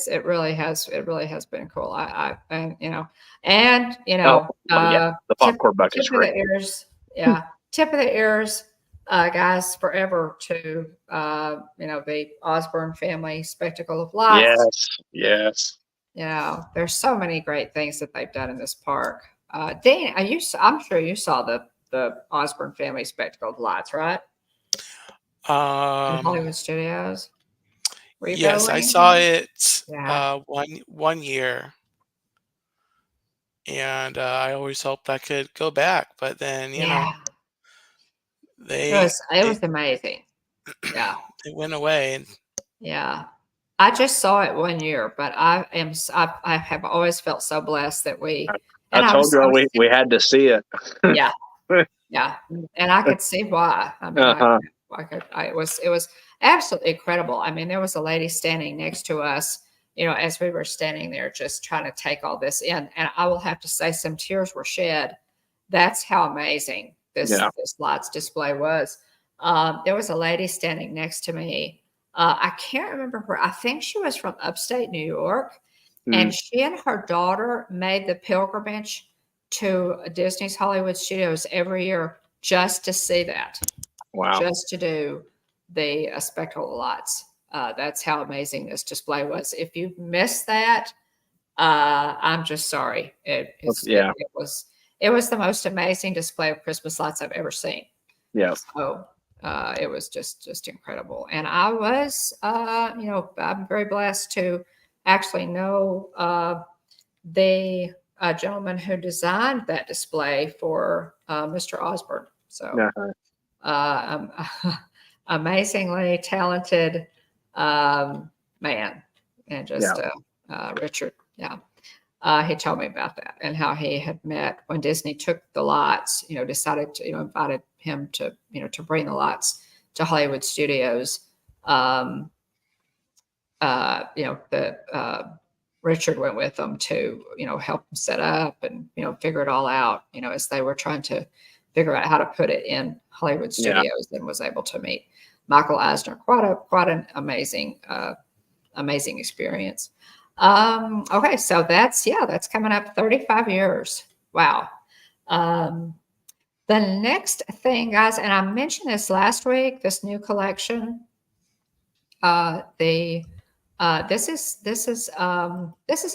Speaker 1: It really has been cool. And
Speaker 3: The popcorn bucket is
Speaker 1: tip of
Speaker 3: great.
Speaker 1: the ears. Yeah. Tip of the ears, guys, forever to the Osborne Family Spectacle of Lights.
Speaker 3: Yes.
Speaker 1: There's so many great things that they've done in this park. Dean, I'm sure you saw the Osborne Family Spectacle of Lights, right? In Hollywood Studios. Were you
Speaker 2: Yes, I
Speaker 1: going?
Speaker 2: saw it
Speaker 1: Yeah.
Speaker 2: one year, and I always hoped I could go back, but then
Speaker 1: It
Speaker 2: they
Speaker 1: was amazing. Yeah.
Speaker 2: they went away, and
Speaker 1: Yeah. I just saw it one year, but I have always felt so blessed that
Speaker 3: I told you we had to see it.
Speaker 1: Yeah. Yeah. And I could see why. I mean, it was absolutely incredible. I mean, there was a lady standing next to us, as we were standing there just trying to take all this in. And I will have to say some tears were shed. That's how amazing this lights display was. There was a lady standing next to me. I can't remember where. I think she was from upstate New York. And she and her daughter made the pilgrimage to Disney's Hollywood Studios every year just to see that.
Speaker 3: Wow.
Speaker 1: Just to do the spectacle of lights. That's how amazing this display was. If you missed that, I'm just sorry. It was the most amazing display of Christmas lights I've ever seen.
Speaker 3: Yeah.
Speaker 1: So it was just incredible. And I was, I'm very blessed to actually know the gentleman who designed that display for Mr. Osborne. So amazingly talented man, and just Richard. Yeah. He told me about that and how he had met when Disney took the lights, decided to, invited him to, to bring the lights to Hollywood Studios. Richard went with them to, help them set up and, figure it all out, as they were trying to figure out how to put it in Hollywood Studios, and was able to meet Michael Eisner. Quite an amazing experience. Okay, so that's coming up 35 years. Wow. The next thing, guys, and I mentioned this last week, this new collection. This is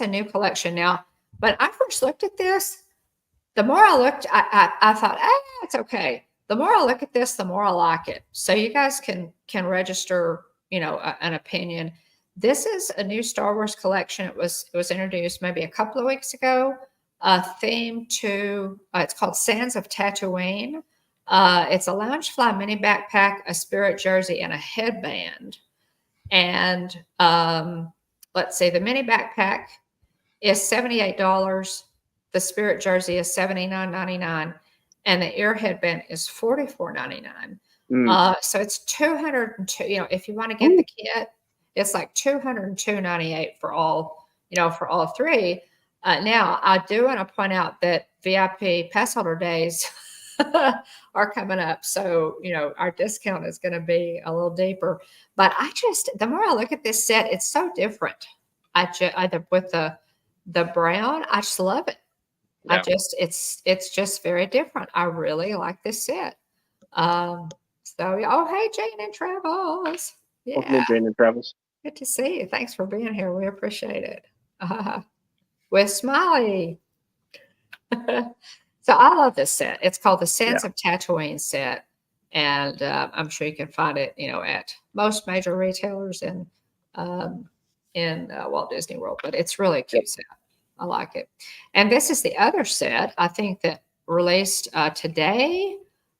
Speaker 1: a new collection now. But I first looked at this. The more I looked, I thought, it's okay. The more I look at this, the more I like it. So you guys can register, an opinion. This is a new Star Wars collection. It was introduced maybe a couple of weeks ago. Theme to it's called Sands of Tatooine. It's a Loungefly mini backpack, a spirit jersey, and a headband. And let's see, the mini backpack is $78. The spirit jersey is $79.99, and the ear headband is $44.99. So it's $202. If you want to get the kit, it's like $202.98 for all three. Now, I do want to point out that VIP pass holder days are coming up. So, our discount is going to be a little deeper. But the more I look at this set, it's so different. With the brown, I just love it.
Speaker 3: Yeah.
Speaker 1: It's just very different. I really like this set. Oh, hey, Jane and Travels.
Speaker 3: Welcome in,
Speaker 1: Yeah,
Speaker 3: Jane and Travels.
Speaker 1: good to see you. Thanks for being here. We appreciate it. With Smiley. So I love this set. It's called the Sands of Tatooine set, and I'm sure you can find it, at most major retailers um, in Walt Disney World. But it's really a cute set. I like it. And this is the other set I think that released today.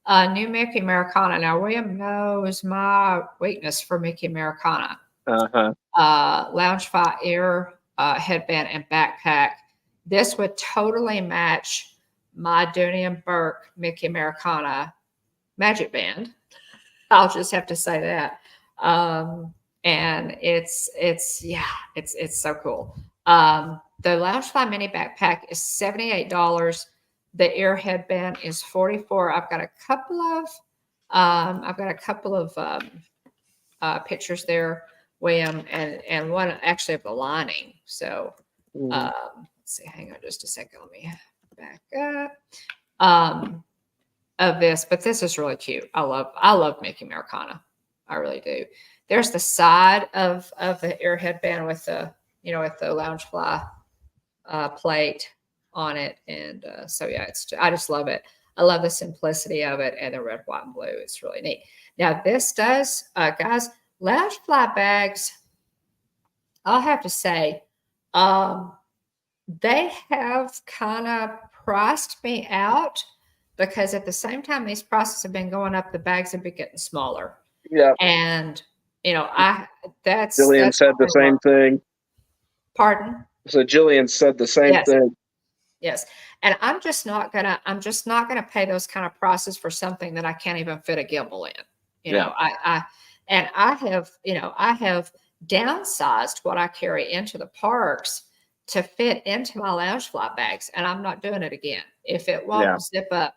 Speaker 1: New Mickey Americana. Now William knows my weakness for Mickey Americana.
Speaker 3: Uh-huh.
Speaker 1: Loungefly ear headband and backpack. This would totally match my Dooney and Burke Mickey Americana magic band. I'll just have to say that. And it's so cool. The Loungefly mini backpack is $78. The ear headband is $44. I've got a couple of pictures there, William, and one actually of the lining. So let's see, hang on just a second. Let me back up of this, but this is really cute. I love Mickey Americana. I really do. There's the side of the ear headband with the with the Loungefly plate on it, and so yeah, I just love it. I love the simplicity of it and the red, white, and blue. It's really neat. Now this does, guys, Loungefly bags. I'll have to say, they have kind of priced me out because at the same time these prices have been going up, the bags have been getting smaller.
Speaker 3: Yeah.
Speaker 1: And that's
Speaker 3: Jillian said the same thing.
Speaker 1: Pardon?
Speaker 3: So Jillian said the same thing.
Speaker 1: Yes. And I'm just not gonna pay those kind of prices for something that I can't even fit a gimbal in. I have downsized what I carry into the parks to fit into my Loungefly bags, and I'm not doing it again. If it won't zip up,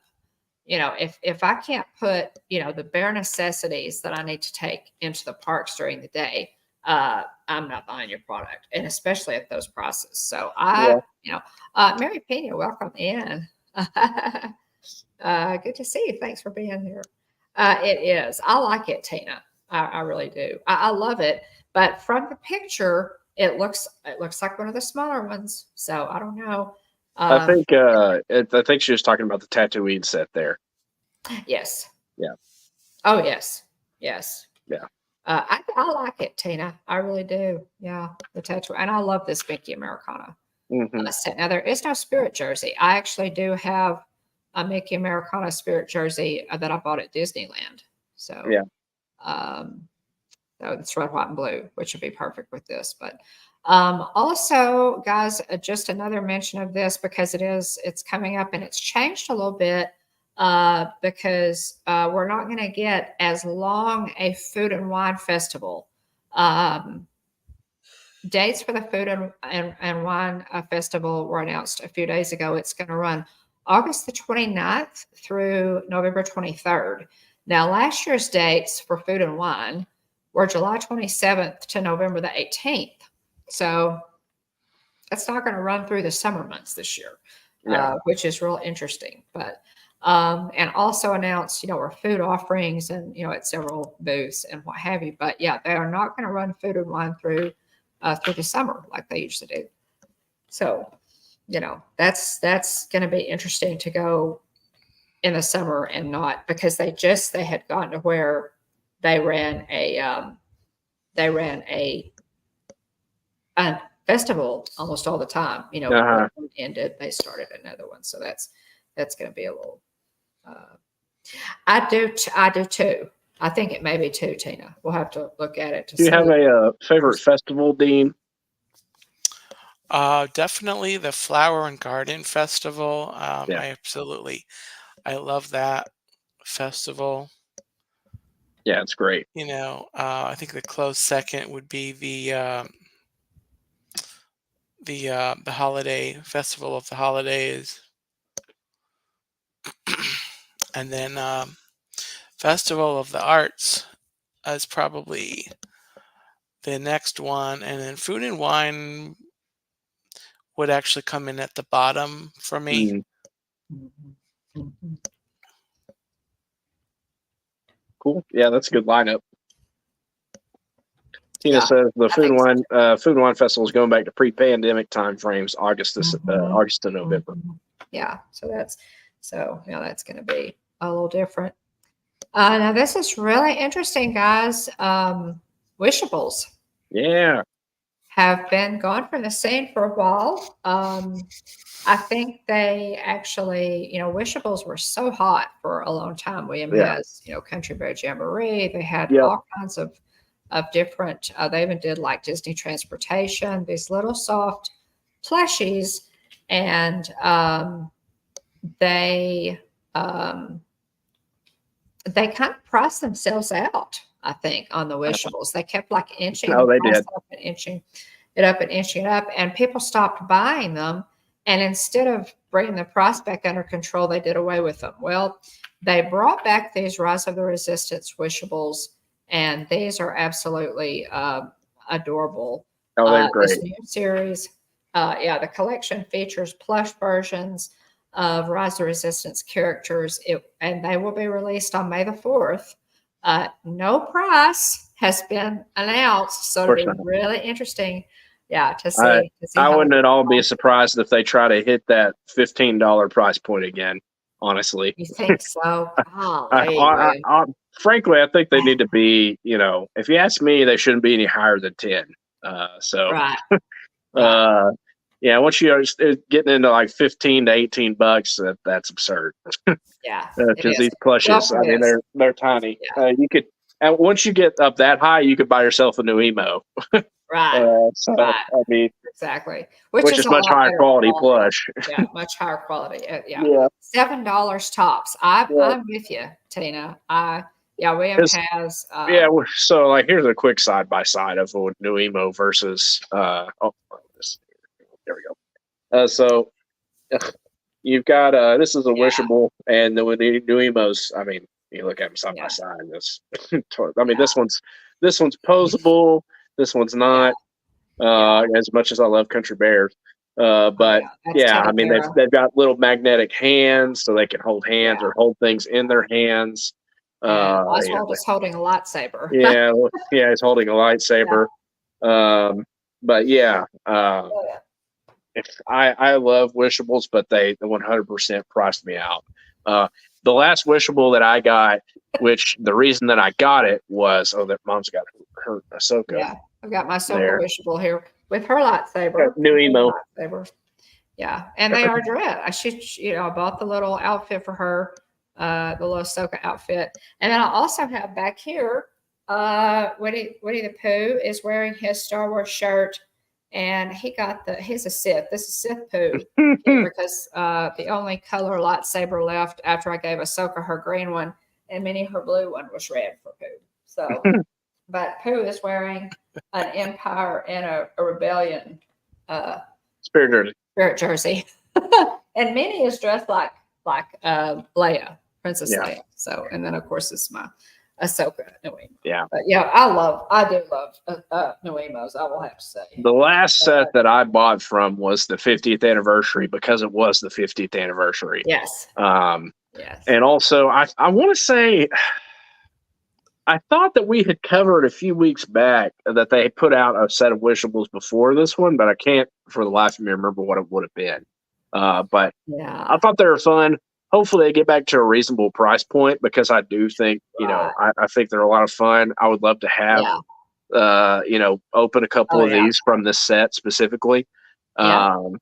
Speaker 1: if I can't put, the bare necessities that I need to take into the parks during the day, I'm not buying your product, and especially at those prices. So Mary Pena, welcome in. Good to see you. Thanks for being here. It is. I like it, Tina. I really do. I love it. But from the picture, it looks like one of the smaller ones. So I don't know.
Speaker 3: I think she was talking about the Tatooine set there.
Speaker 1: Yes.
Speaker 3: Yeah.
Speaker 1: Oh yes. Yes.
Speaker 3: Yeah.
Speaker 1: I like it, Tina. I really do. Yeah, the tattoo, and I love this Mickey Americana set. Now there is no Spirit jersey. I actually do have a Mickey Americana Spirit jersey that I bought at Disneyland. So so it's red, white, and blue, which would be perfect with this. But also, guys, just another mention of this because it's coming up and it's changed a little bit. Because we're not going to get as long a food and wine festival. Dates for the food and wine festival were announced a few days ago. It's going to run August the 29th through November 23rd. Now, last year's dates for food and wine were July 27th to November the 18th. So it's not going to run through the summer months this year, which is real interesting. But and also announced, our food offerings and, at several booths and what have you. But yeah, they are not going to run food and wine through the summer like they usually do. So, that's going to be interesting to go in the summer and not because they had gotten to where they ran a festival almost all the time. When one ended, they started another one. So that's going to be a little. I do too. I think it may be too, Tina. We'll have to look at it to see.
Speaker 3: Do you have a favorite festival, Dean?
Speaker 2: Definitely the Flower and Garden Festival. I love that festival.
Speaker 3: Yeah, it's great.
Speaker 2: I think the close second would be the holiday festival of the holidays. And then Festival of the Arts is probably the next one. And then Food and Wine would actually come in at the bottom for me.
Speaker 3: Cool. Yeah, that's a good lineup. Tina
Speaker 1: Yeah,
Speaker 3: says the
Speaker 1: I think so.
Speaker 3: Food and Wine Festival is going back to pre-pandemic timeframes, August to November.
Speaker 1: Yeah, so that's going to be a little different. Now this is really interesting, guys. Wishables
Speaker 3: Yeah.
Speaker 1: have been gone from the scene for a while. I think they actually, Wishables were so hot for a long time. William has, Country Bear Jamboree. They had all kinds of different, they even did like Disney Transportation, these little soft plushies. And they kind of priced themselves out, I think, on the Wishables. They kept like inching the price up and inching it up and inching it up, and people stopped buying them. And instead of bringing the price back under control, they did away with them. Well, they brought back these Rise of the Resistance Wishables, and these are absolutely adorable.
Speaker 3: Oh, they're great.
Speaker 1: This new series, the collection features plush versions of Rise of the Resistance characters, and they will be released on May the 4th. No price has been announced, so it'll be really interesting. Yeah, to see.
Speaker 3: I wouldn't at all be surprised if they try to hit that $15 price point again. Honestly,
Speaker 1: you think so?
Speaker 3: Frankly, I think they need to be. If you ask me, they shouldn't be any higher than 10.
Speaker 1: Right.
Speaker 3: Yeah, once you are getting into like $15 to $18, that's absurd.
Speaker 1: Yeah,
Speaker 3: because these plushes, I mean, they're tiny.
Speaker 1: Yeah.
Speaker 3: You could, and once you get up that high, you could buy yourself a new emo.
Speaker 1: Right.
Speaker 3: I mean,
Speaker 1: exactly.
Speaker 3: Which is much higher quality plush.
Speaker 1: Yeah, much higher quality. Yeah. $7 tops. I'm with you, Tina. William has.
Speaker 3: So like, here's a quick side by side of a new emo versus. There we go. So you've got this is a wishable, and the new emos. I mean, you look at them side by side. This, I mean, this one's posable. This one's not. As much as I love Country Bears, but I mean, they've got little magnetic hands, so they can hold hands or hold things in their hands.
Speaker 1: Oswald is holding a lightsaber.
Speaker 3: He's holding a lightsaber. But I love wishables, but they 100% priced me out. The last wishable that I got, which the reason that I got it was, that Mom's got her Ahsoka.
Speaker 1: Yeah, I've got my Ahsoka wishable here with her lightsaber.
Speaker 3: New emo.
Speaker 1: Lightsaber. Yeah, and they are dread. I bought the little outfit for her, the little Ahsoka outfit, and then I also have back here, Winnie the Pooh is wearing his Star Wars shirt. And he's a Sith. This is Sith Pooh because the only color lightsaber left after I gave Ahsoka her green one and Minnie her blue one was red for Pooh. So, but Pooh is wearing an Empire and a Rebellion
Speaker 3: spirit
Speaker 1: jersey, and Minnie is dressed like Leia, Princess Leia. So, and then of course it's my Ahsoka new emo.
Speaker 3: Yeah.
Speaker 1: But I do love new emos, I will have to say.
Speaker 3: The last set that I bought from was the 50th anniversary because it was the 50th anniversary.
Speaker 1: Yes.
Speaker 3: Yes. And also I want to say I thought that we had covered a few weeks back that they put out a set of wishables before this one, but I can't for the life of me remember what it would have been. But I thought they were fun. Hopefully they get back to a reasonable price point because I do think, I think they're a lot of fun. I would love to have, open a couple of these from this set specifically. But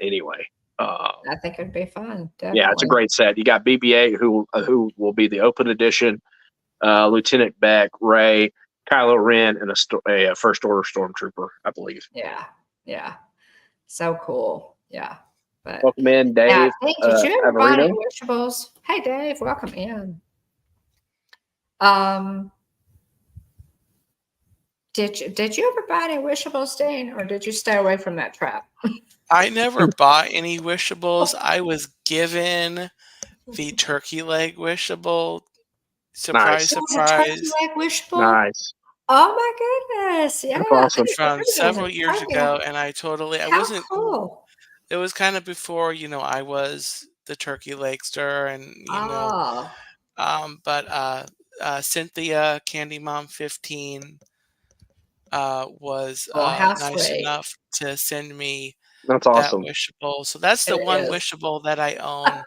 Speaker 3: anyway,
Speaker 1: I think it'd be fun. Definitely.
Speaker 3: Yeah, it's a great set. You got BB-8 who will be the open edition, Lieutenant Beck, Rey, Kylo Ren, and a First Order Stormtrooper, I believe.
Speaker 1: Yeah. So cool. Yeah. But
Speaker 3: welcome in, Dave.
Speaker 1: Did you ever buy any wishables? Hey, Dave, welcome in. Did you ever buy any wishables, Dane, or did you stay away from that trap?
Speaker 2: I never bought any wishables. I was given the turkey leg wishable. Surprise!
Speaker 1: Turkey leg wishable.
Speaker 3: Nice.
Speaker 1: Oh my goodness. Yeah.
Speaker 3: That's awesome.
Speaker 2: from several years
Speaker 1: Program.
Speaker 2: ago, and I
Speaker 1: How
Speaker 2: wasn't.
Speaker 1: cool.
Speaker 2: It was kind of before, I was the turkey leg stir, and
Speaker 1: Oh,
Speaker 2: but Cynthia Candy Mom 15 was
Speaker 1: well, how
Speaker 2: nice
Speaker 1: sweet.
Speaker 2: enough to send me
Speaker 3: That's
Speaker 2: that
Speaker 3: awesome.
Speaker 2: wishable. So that's
Speaker 1: It
Speaker 2: the one
Speaker 1: is.
Speaker 2: wishable that I own.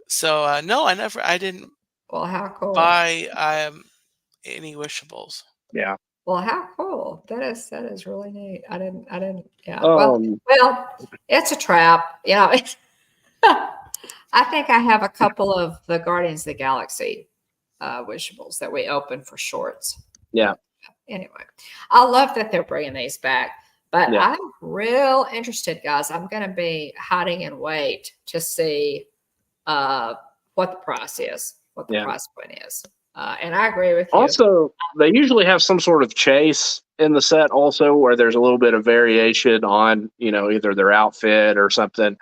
Speaker 2: So no, I didn't
Speaker 1: Well, how cool.
Speaker 2: buy any wishables.
Speaker 3: Yeah.
Speaker 1: Well, how cool. That is really neat. I didn't, yeah.
Speaker 3: Um,
Speaker 1: Well, it's a trap. I think I have a couple of the Guardians of the Galaxy wishables that we open for shorts.
Speaker 3: yeah.
Speaker 1: Anyway, I love that they're bringing these back, but
Speaker 3: Yeah.
Speaker 1: I'm real interested, guys. I'm going to be hiding in wait to see what the price is, what the
Speaker 3: Yeah.
Speaker 1: price point is. And I agree with you.
Speaker 3: Also, they usually have some sort of chase in the set also where there's a little bit of variation on, either their outfit or something.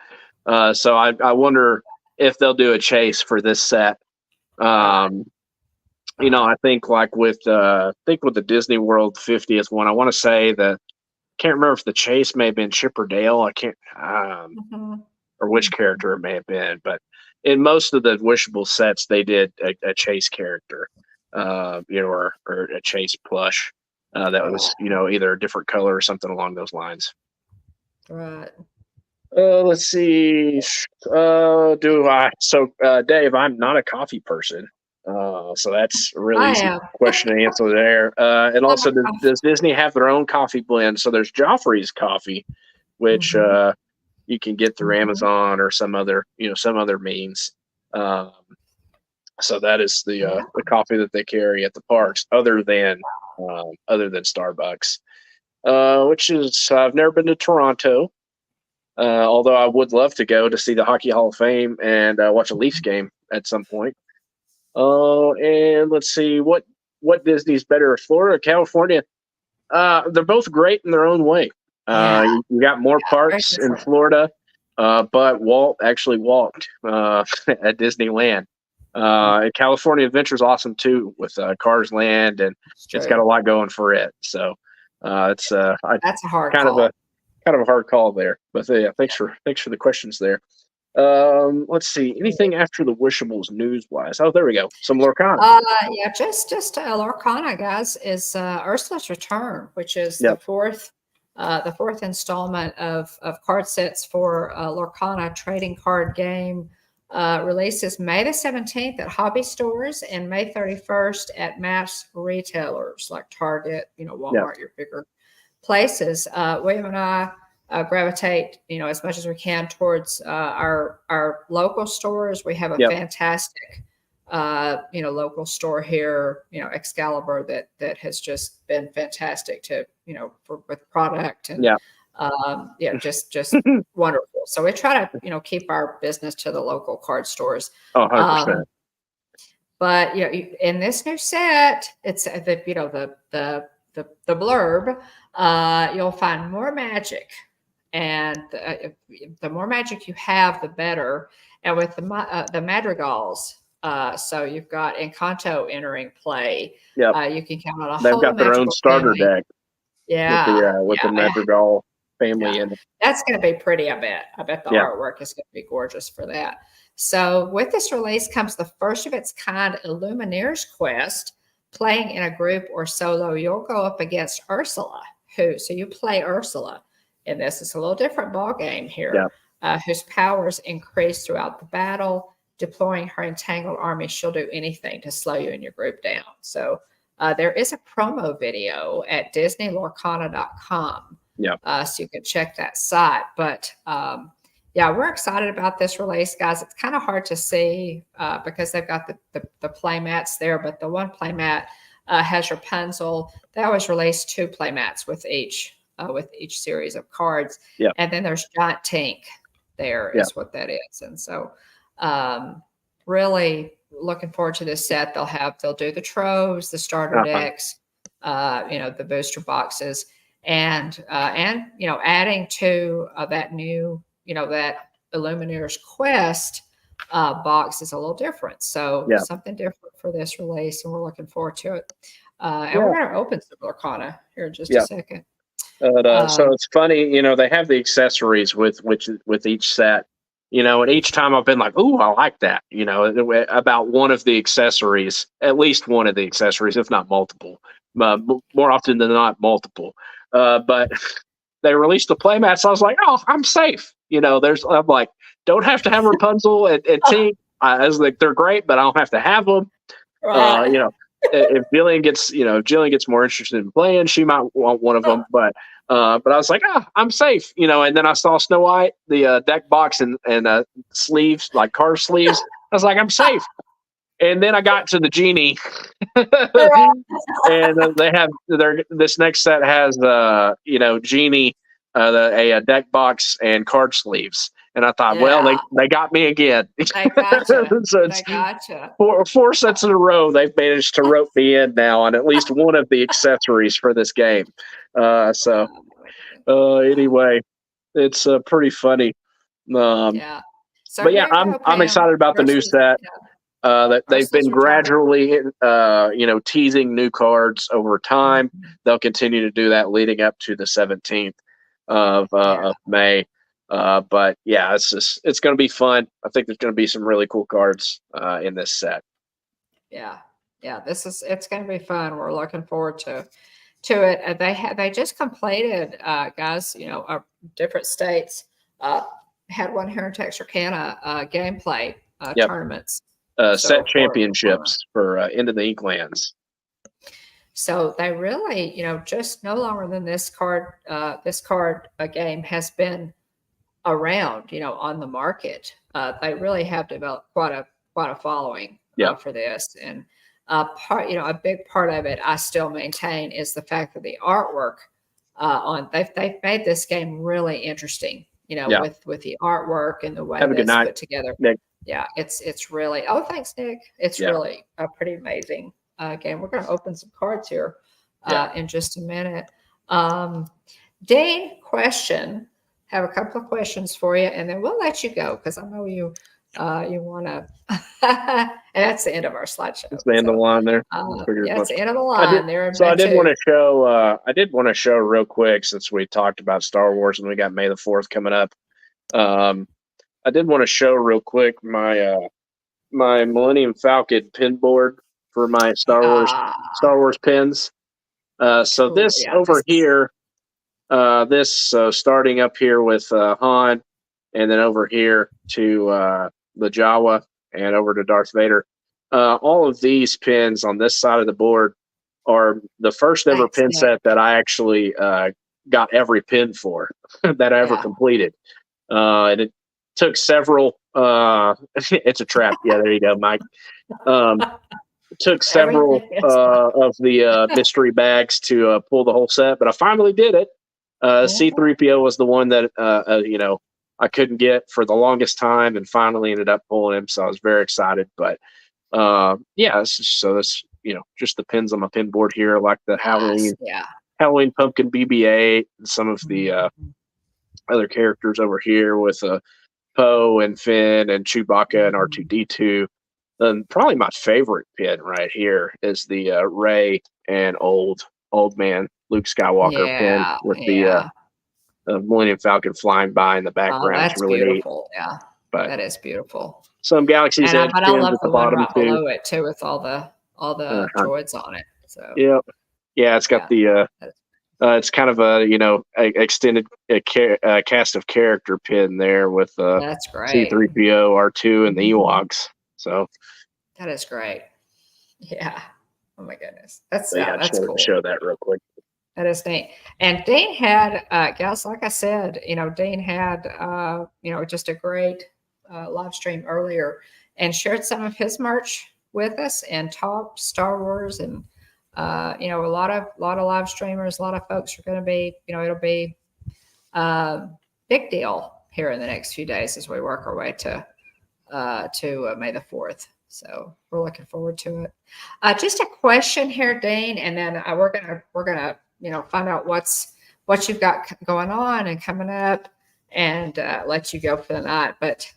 Speaker 3: So I wonder if they'll do a chase for this set. I think like with the Disney World 50th one, I want to say that can't remember if the chase may have been Chip or Dale. I can't
Speaker 1: Mhm.
Speaker 3: or which character it may have been, but in most of the wishable sets, they did a chase character, or a chase plush that was, either a different color or something along those lines.
Speaker 1: Right.
Speaker 3: Let's see. Dave, I'm not a coffee person. So that's a really
Speaker 1: I
Speaker 3: easy
Speaker 1: am.
Speaker 3: question to answer there. And
Speaker 1: I'm
Speaker 3: also,
Speaker 1: a
Speaker 3: does Disney have their own coffee blend? So there's Joffrey's coffee, which
Speaker 1: Mhm.
Speaker 3: you can get through
Speaker 1: Mhm.
Speaker 3: Amazon or some other means. Um, so that is
Speaker 1: Yeah.
Speaker 3: the coffee that they carry at the parks, other than Starbucks, which is I've never been to Toronto. Although I would love to go to see the Hockey Hall of Fame and watch a Leafs game at some point. And let's see what Disney's better, Florida or California? They're both great in their own way.
Speaker 1: Yeah.
Speaker 3: You got more
Speaker 1: Very
Speaker 3: parks in
Speaker 1: different.
Speaker 3: Florida, but Walt actually walked at Disneyland. And California Adventure's awesome too with Cars Land, and
Speaker 1: It's
Speaker 3: it's got a
Speaker 1: true.
Speaker 3: lot going for it. So it's
Speaker 1: That's a hard
Speaker 3: kind of
Speaker 1: call.
Speaker 3: a hard call there. But yeah, thanks for the questions there. Let's see. Anything after the wishables news wise? Oh, there we go. Some Lorcana.
Speaker 1: Yeah, just Lorcana, guys, is Ursula's Return, which is
Speaker 3: Yep.
Speaker 1: the fourth installment of card sets for Lorcana trading card game. Releases May the 17th at hobby stores and May 31st at mass retailers like Target, Walmart, your bigger places. William and I gravitate, as much as we can towards our local stores. We have a
Speaker 3: Yep.
Speaker 1: fantastic, local store here, Excalibur that has just been fantastic to, with product and,
Speaker 3: Yeah.
Speaker 1: just wonderful. So we try to, keep our business to the local card stores.
Speaker 3: Oh, 100%.
Speaker 1: But in this new set, it's the blurb. You'll find more magic, and the more magic you have, the better. And with the madrigals, so you've got Encanto entering play.
Speaker 3: Yep.
Speaker 1: You can count on a
Speaker 3: They've
Speaker 1: whole
Speaker 3: got their own
Speaker 1: magical
Speaker 3: starter
Speaker 1: family.
Speaker 3: deck
Speaker 1: Yeah,
Speaker 3: with the Madrigal family
Speaker 1: yeah.
Speaker 3: in it.
Speaker 1: That's going to be pretty. I bet the artwork is going to be gorgeous for that. So with this release comes the first of its kind Illumineers quest. Playing in a group or solo, you'll go up against Ursula. So you play Ursula, and this is a little different ball game here. Whose powers increase throughout the battle. Deploying her entangled army, she'll do anything to slow you and your group down. So there is a promo video at DisneyLorcana.com. So you can check that site. But yeah, we're excited about this release, guys. It's kind of hard to see because they've got the play mats there, but the one play mat has Rapunzel. They always release 2 play mats with each series of cards. And then there's Giant Tink there is what that is. And so really looking forward to this set. They'll do the troves, the starter decks, the booster boxes, and adding to that new, that Illumineers quest box is a little different. So something different for this release, and we're looking forward to it. And we're going to open some Lorcana here in just a
Speaker 3: Yeah.
Speaker 1: second.
Speaker 3: So it's funny, they have the accessories with each set, and each time I've been like, "Ooh, I like that," about one of the accessories, at least one of the accessories, if not multiple, more often than not, multiple. But they released the playmats. So I was like, "Oh, I'm safe." I'm like, don't have to have Rapunzel and Tink. I was like, they're great, but I don't have to have them.
Speaker 1: Right.
Speaker 3: If Jillian gets more interested in playing, she might want one of them. But I was like, I'm safe, And then I saw Snow White, the deck box and sleeves, like card sleeves. I was like, I'm safe. And then I got to the genie, and they have this next set has genie, a deck box and card sleeves. And I thought, well, they got me again.
Speaker 1: I gotcha.
Speaker 3: So it's four sets in a row. They've managed to rope me in now on at least one of the accessories for this game. Anyway, it's pretty funny.
Speaker 1: Yeah. So
Speaker 3: but yeah, I'm excited about the new set. That they've been gradually, teasing new cards over time. They'll continue to do that leading up to the 17th of May. But yeah, it's going to be fun. I think there's going to be some really cool cards in this set.
Speaker 1: Yeah, it's going to be fun. We're looking forward to it. They just completed, guys. Different states had one here in Texarkana gameplay tournaments.
Speaker 3: Set championships for Into the Inklands.
Speaker 1: So they really, just no longer than this card game has been around, on the market. They really have developed quite a following for this. And a big part of it I still maintain is the fact that the artwork they've made this game really interesting, with the artwork and the way it's put together.
Speaker 3: Nick.
Speaker 1: Yeah, it's really, thanks, Nick. It's really a pretty amazing game. We're going to open some cards here in just a minute. Dane, have a couple of questions for you, and then we'll let you go because I know you want to. And that's the end of our slideshow.
Speaker 3: It's the end of the line there.
Speaker 1: It's the end of the line.
Speaker 3: I did want to show. I did want to show real quick since we talked about Star Wars and we got May the 4th coming up. I did want to show real quick my Millennium Falcon pin board for my Star Wars pins. So this over here, starting up here with Han, and then over here to the Jawa, and over to Darth Vader. All of these pins on this side of the board are the first ever pin set that I actually got every pin for that I ever completed. And it took several. It's a trap. Yeah, there you go, Mike. Took several of the mystery bags to pull the whole set, but I finally did it. C-3PO was the one that I couldn't get for the longest time, and finally ended up pulling him. So I was very excited. But so that's just the pins on my pin board here, like the Halloween pumpkin BB-8, and some of the other characters over here with Poe and Finn and Chewbacca and R2-D2. And probably my favorite pin right here is the Rey and old man Luke Skywalker pin with the Millennium Falcon flying by in the background.
Speaker 1: That's
Speaker 3: really
Speaker 1: beautiful.
Speaker 3: Neat.
Speaker 1: Yeah,
Speaker 3: but
Speaker 1: that is beautiful.
Speaker 3: Some Galaxy's Edge
Speaker 1: but I love
Speaker 3: at
Speaker 1: the
Speaker 3: the
Speaker 1: one
Speaker 3: bottom
Speaker 1: right
Speaker 3: too.
Speaker 1: below it too, with all the droids on it. So
Speaker 3: it's got the it's kind of a extended cast of character pin there with
Speaker 1: that's great.
Speaker 3: C-3PO, R2, and the Ewoks. So
Speaker 1: that is great. Yeah. Oh my goodness. That's cool.
Speaker 3: Show that real quick.
Speaker 1: That is neat. And Dean had, guys, like I said, Dean had, just a great live stream earlier and shared some of his merch with us and talked Star Wars. And, a lot of live streamers, a lot of folks are going to be, it'll be a big deal here in the next few days as we work our way to May the 4th. So we're looking forward to it. Just a question here, Dean, and then we're gonna find out what you've got going on and coming up, and let you go for the night. But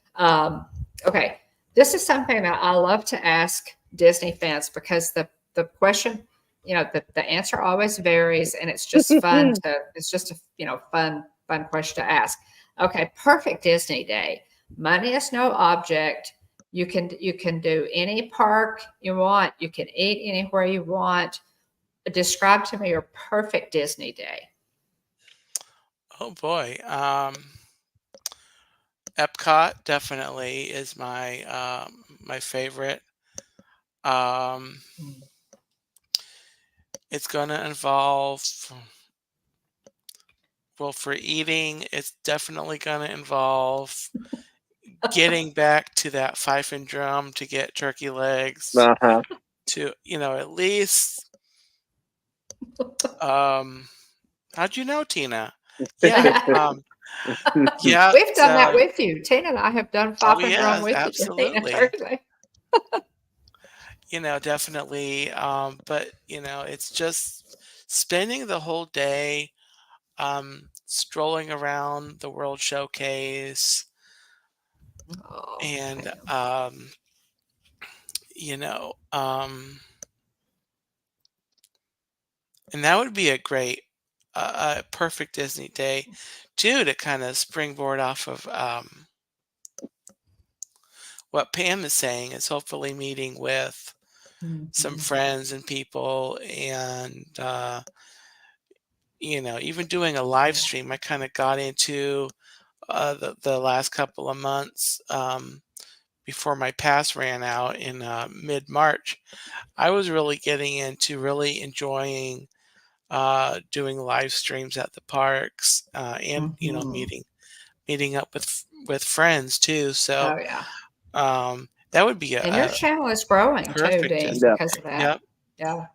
Speaker 1: okay, this is something that I love to ask Disney fans, because the question the answer always varies, and it's just fun to, it's just a, fun question to ask. Okay, perfect Disney day. Money is no object. You can do any park you want. You can eat anywhere you want. Describe to me your perfect Disney day.
Speaker 2: Oh boy. Epcot definitely is my favorite. Um,
Speaker 1: Mm.
Speaker 2: it's gonna involve, well, for eating, it's definitely gonna involve getting back to that fife and drum to get turkey legs
Speaker 3: Uh-huh.
Speaker 2: to, at least, um, how'd you know, Tina? Yeah, yeah,
Speaker 1: We've done that
Speaker 2: so,
Speaker 1: with you. Tina and I have done
Speaker 2: oh
Speaker 1: five and drum
Speaker 2: yes,
Speaker 1: with you. Tina,
Speaker 2: absolutely.
Speaker 1: totally.
Speaker 2: Definitely. But it's just spending the whole day strolling around the World Showcase
Speaker 1: Oh,
Speaker 2: and
Speaker 1: Pam.
Speaker 2: you know, um, and that would be a great, perfect Disney day too, to kind of springboard off of what Pam is saying, is hopefully meeting with some
Speaker 1: Mhm.
Speaker 2: friends and people, and even doing a live
Speaker 1: Yeah.
Speaker 2: stream. I kind of got into the last couple of months, before my pass ran out in mid March. I was really getting into really enjoying doing live streams at the parks, and
Speaker 1: Mhm.
Speaker 2: meeting up with friends too. So
Speaker 1: Oh, yeah.
Speaker 2: that would be
Speaker 1: And your
Speaker 2: a
Speaker 1: channel is growing too,
Speaker 2: perfect
Speaker 1: Dean,
Speaker 3: Yeah.
Speaker 1: because of that.
Speaker 2: Yep.
Speaker 1: Yeah.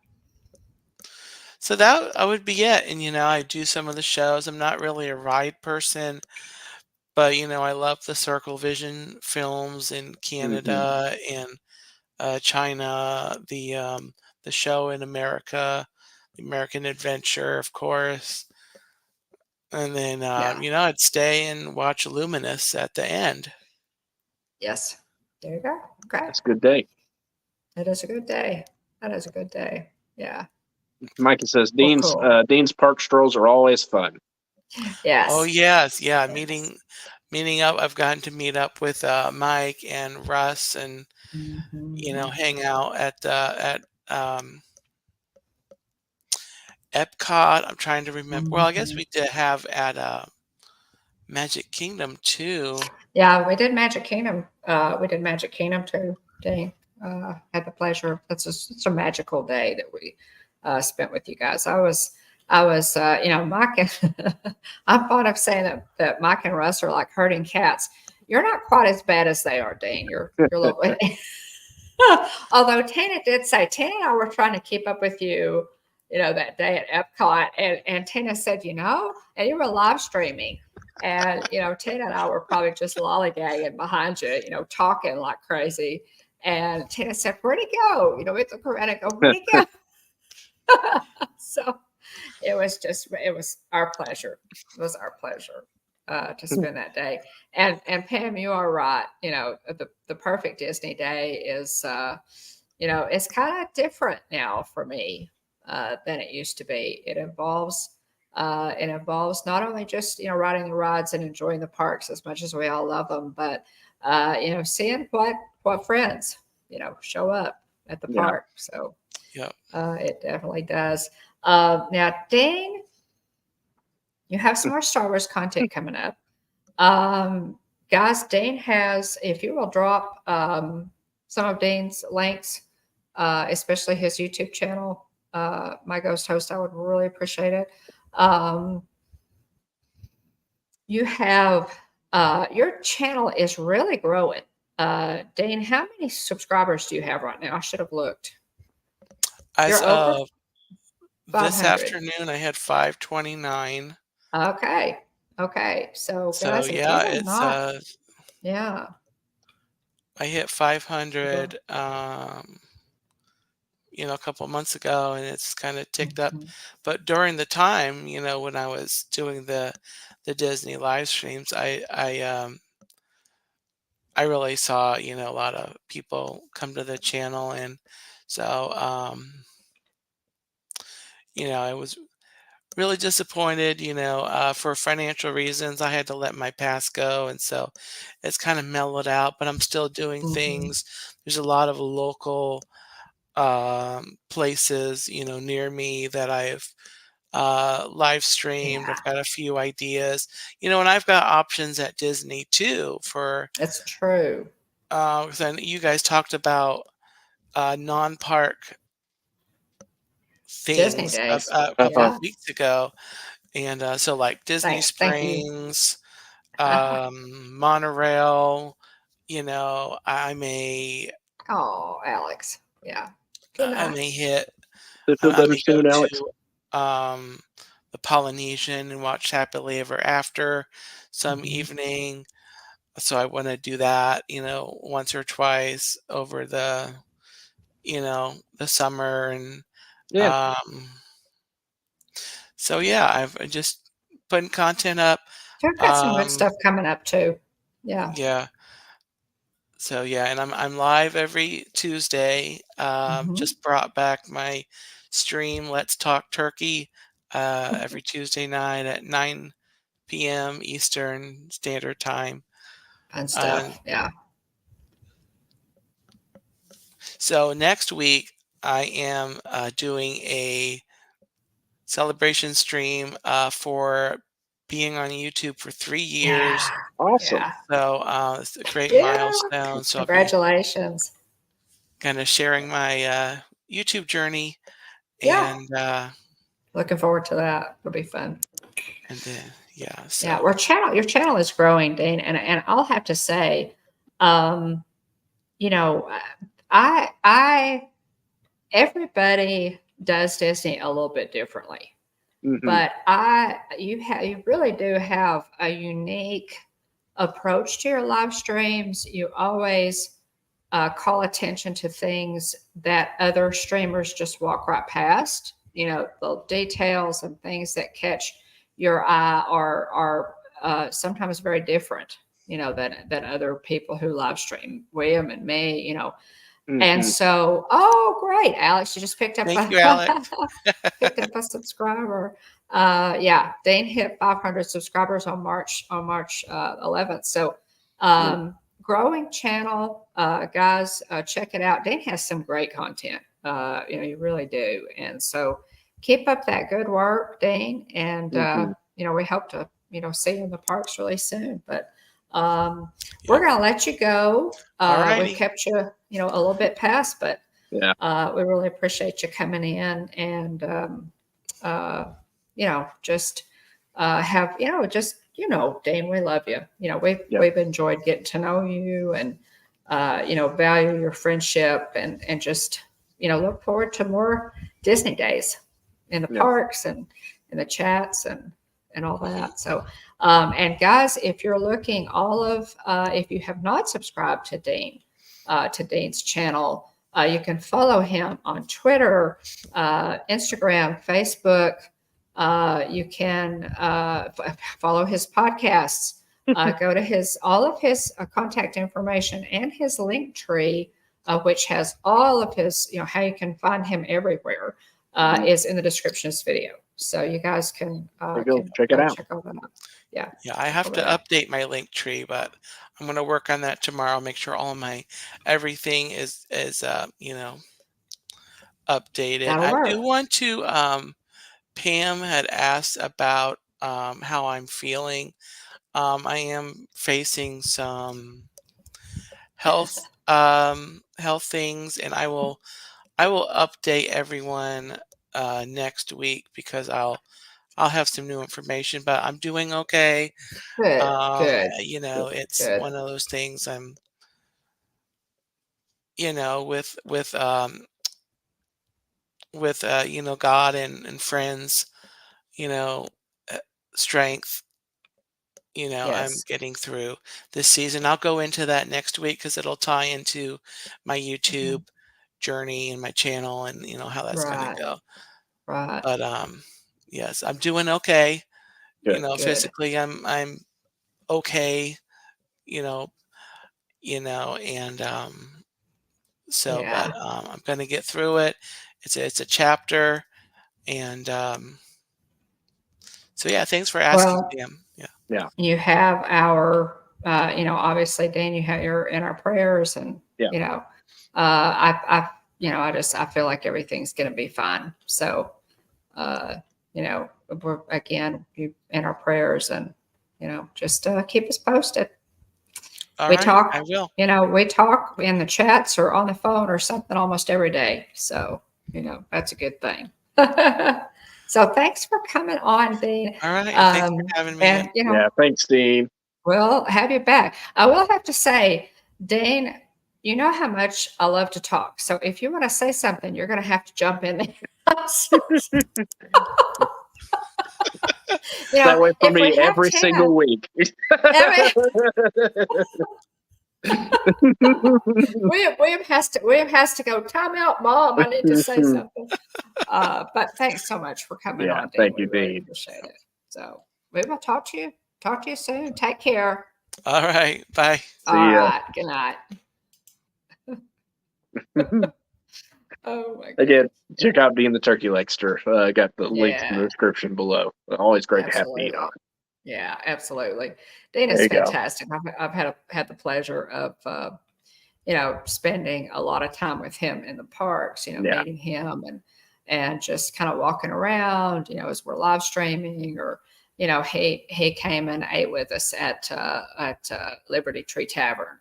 Speaker 2: So that I would be it. And I do some of the shows. I'm not really a ride person, but I love the Circle Vision films in
Speaker 3: Hmm.
Speaker 2: Canada and China, the show in America, the American Adventure, of course. And then
Speaker 1: Yeah.
Speaker 2: I'd stay and watch Luminous at the end.
Speaker 1: Yes. There you go. Okay.
Speaker 3: That's a good day.
Speaker 1: That is a good day. That is a good day. Yeah.
Speaker 3: Mikey says
Speaker 1: Well, cool.
Speaker 3: Dean's park strolls are always fun.
Speaker 2: Oh
Speaker 1: Yes.
Speaker 2: yes, yeah,
Speaker 1: Yes.
Speaker 2: meeting up. I've gotten to meet up with Mike and Russ, and
Speaker 1: Mhm.
Speaker 2: hang out at um, Epcot. I'm trying to remember. Well, I guess
Speaker 1: Mhm.
Speaker 2: we did have at Magic Kingdom too.
Speaker 1: Yeah, we did Magic Kingdom. We did Magic Kingdom too, Dean. Had the pleasure. It's a magical day that we spent with you guys. Mike. I'm fond of saying that Mike and Russ are like herding cats. You're not quite as bad as they are, Dean. You're a little. Although Tina and I were trying to keep up with you, that day at Epcot, and Tina said, and you were live streaming. And Tina and I were probably just lollygagging behind you, talking like crazy. And Tina said, "Where'd he go?" We look around and go, "Where'd he go?" So it was our pleasure. It was our pleasure to spend that day. And Pam, you are right. The perfect Disney day is it's kind of different now for me than it used to be. It involves not only just riding the rides and enjoying the parks as much as we all love them, but seeing what friends show up at the
Speaker 3: Yeah.
Speaker 1: park. So
Speaker 2: Yeah.
Speaker 1: it definitely does. Now, Dane, you have some more Star Wars content coming up. Guys, Dane has, if you will drop some of Dane's links, especially his YouTube channel, My Ghost Host, I would really appreciate it. Um, you have, your channel is really growing. Dane, how many subscribers do you have right now? I should have looked.
Speaker 2: As
Speaker 1: You're over
Speaker 2: of this
Speaker 1: 500.
Speaker 2: afternoon, I had 529.
Speaker 1: Okay. Okay. So
Speaker 2: So
Speaker 1: guys, if you
Speaker 2: yeah,
Speaker 1: have
Speaker 2: it's
Speaker 1: not, yeah.
Speaker 2: I hit
Speaker 1: Go.
Speaker 2: 500 a couple months ago, and it's kind of ticked up.
Speaker 1: Mhm.
Speaker 2: But during the time, when I was doing the Disney live streams, I really saw, a lot of people come to the channel, and so I was really disappointed, for financial reasons. I had to let my past go, and so it's kind of mellowed out, but I'm still doing
Speaker 1: Mhm.
Speaker 2: things. There's a lot of local places, near me that I've live streamed.
Speaker 1: Yeah,
Speaker 2: I've got a few ideas, and I've got options at Disney too for,
Speaker 1: it's true.
Speaker 2: 'cause I know you guys talked about non-park
Speaker 1: Disney
Speaker 2: things
Speaker 1: days.
Speaker 2: a
Speaker 3: Uh-huh.
Speaker 2: few
Speaker 1: Yeah.
Speaker 2: weeks ago. And so, like Disney
Speaker 1: Thank you.
Speaker 2: Springs, monorail, I may
Speaker 1: Oh, Alex. Yeah. Good
Speaker 2: I
Speaker 1: night.
Speaker 2: may hit
Speaker 3: So feel
Speaker 2: I
Speaker 3: better
Speaker 2: may go
Speaker 3: soon, Alex.
Speaker 2: to the Polynesian and watch Happily Ever After some
Speaker 1: Mhm.
Speaker 2: evening. So I want to do that, once or twice over the summer. And
Speaker 3: Yeah.
Speaker 2: um so yeah, I've just putting content up.
Speaker 1: You've got some good
Speaker 2: Um
Speaker 1: stuff coming up too. Yeah.
Speaker 2: yeah. So yeah, and I'm live every Tuesday.
Speaker 1: Mhm.
Speaker 2: Just brought back my stream Let's Talk Turkey every Tuesday night at 9 p.m. Eastern Standard Time.
Speaker 1: Fun
Speaker 2: And
Speaker 1: stuff. Yeah.
Speaker 2: so next week I am doing a celebration stream for being on YouTube for 3 years.
Speaker 1: Yeah.
Speaker 3: Awesome.
Speaker 1: Yeah.
Speaker 2: So it's a great
Speaker 1: Yeah.
Speaker 2: milestone. So I'll be
Speaker 1: Congratulations.
Speaker 2: kind of sharing my YouTube journey.
Speaker 1: Yeah.
Speaker 2: And
Speaker 1: Looking forward to that. It'll be fun.
Speaker 2: and then yeah,
Speaker 1: Yeah.
Speaker 2: so
Speaker 1: Your channel is growing, Dean, and I'll have to say, um, you know, I everybody does Disney a little bit differently.
Speaker 3: Hmm.
Speaker 1: But you really do have a unique approach to your live streams. You always call attention to things that other streamers just walk right past. The details and things that catch your eye are sometimes very different. Than other people who live stream, William and me. And
Speaker 3: Hmm.
Speaker 1: so, oh, great, Alex, you just picked up
Speaker 2: thank you, Alex.
Speaker 1: a picked up a subscriber. Yeah, Dane hit 500 subscribers on March 11th. So,
Speaker 3: Yeah.
Speaker 1: growing channel, guys, check it out. Dane has some great content. You really do. And so, keep up that good work, Dane. And
Speaker 3: Hmm.
Speaker 1: we hope to see you in the parks really soon. But we're
Speaker 2: Yep.
Speaker 1: gonna let you go.
Speaker 2: All
Speaker 1: We've
Speaker 2: righty.
Speaker 1: kept you, a little bit past, but
Speaker 3: Yeah.
Speaker 1: we really appreciate you coming in and, just have, Dane, we love you.
Speaker 3: Yep.
Speaker 1: We've enjoyed getting to know you and, value your friendship and just, look forward to more Disney days in the
Speaker 3: Yep.
Speaker 1: parks and in the chats and all that. So, and guys, if you're looking, if you have not subscribed to Dean's channel, you can follow him on Twitter, Instagram, Facebook. You can follow his podcasts. Go to all of his contact information and his link tree, which has all of his, how you can find him everywhere,
Speaker 3: Mhm.
Speaker 1: is in the description of this video. So you guys can
Speaker 3: There you go. Check it
Speaker 1: go
Speaker 3: out.
Speaker 1: check all that out. Yeah,
Speaker 2: Yeah, I
Speaker 1: check
Speaker 2: have
Speaker 1: all
Speaker 2: to
Speaker 1: that out.
Speaker 2: update my link tree, but I'm gonna work on that tomorrow. Make sure all my everything is updated.
Speaker 1: That'll
Speaker 2: I do
Speaker 1: work.
Speaker 2: want to. Pam had asked about how I'm feeling. I am facing some health things, and I will update everyone next week because I'll have some new information. But I'm doing okay.
Speaker 1: Good, good,
Speaker 2: It's
Speaker 1: good.
Speaker 2: one of those things. I'm with God and friends, you know, uh, strength. I'm
Speaker 1: Yes.
Speaker 2: getting through this season. I'll go into that next week because it'll tie into my
Speaker 1: Mhm.
Speaker 2: YouTube journey and my channel and how that's going to
Speaker 1: Right,
Speaker 2: go.
Speaker 1: right.
Speaker 2: But yes, I'm doing okay.
Speaker 3: Good.
Speaker 1: Good.
Speaker 2: Physically, I'm okay. You know, and so, but
Speaker 1: Yeah.
Speaker 2: I'm going to get through it. It's a chapter, And so yeah, thanks for asking,
Speaker 1: Well,
Speaker 2: Sam. Yeah.
Speaker 3: Yeah.
Speaker 1: you have our, obviously, Dan, you're in our prayers, and
Speaker 3: Yeah.
Speaker 1: I feel like everything's going to be fine. So, we're again you in our prayers, and just keep us posted.
Speaker 2: All
Speaker 1: We
Speaker 2: right,
Speaker 1: talk,
Speaker 2: I will.
Speaker 1: we talk in the chats or on the phone or something almost every day. So, that's a good thing. So thanks for coming on, Dean.
Speaker 2: All right, thanks for having me.
Speaker 1: And,
Speaker 3: Yeah. Thanks, Dean.
Speaker 1: we'll have you back. I will have to say, Dean, you know how much I love to talk. So if you want to say something, you're going to have to jump in there.
Speaker 3: That way for
Speaker 1: if
Speaker 3: me
Speaker 1: we have
Speaker 3: every
Speaker 1: Tina-
Speaker 3: single week.
Speaker 1: William has to go. Time out, Mom. I need to say something. But thanks so much for coming on, Dean.
Speaker 3: Thank you,
Speaker 1: we really
Speaker 3: Dean.
Speaker 1: appreciate it. So we will talk to you soon. Take care.
Speaker 2: All right, bye.
Speaker 3: See ya.
Speaker 1: Right. Good night. Oh my God.
Speaker 3: Again, check out Dean the Turkey Legster. I got the links in the
Speaker 1: Yeah.
Speaker 3: description below. Always great to have Dean
Speaker 1: Absolutely.
Speaker 3: on.
Speaker 1: Yeah, absolutely. Dean is
Speaker 3: There you go.
Speaker 1: fantastic. I've had the pleasure of spending a lot of time with him in the parks.
Speaker 3: Yeah.
Speaker 1: Meeting him and just kind of walking around. As we're live streaming, or he came and ate with us at Liberty Tree Tavern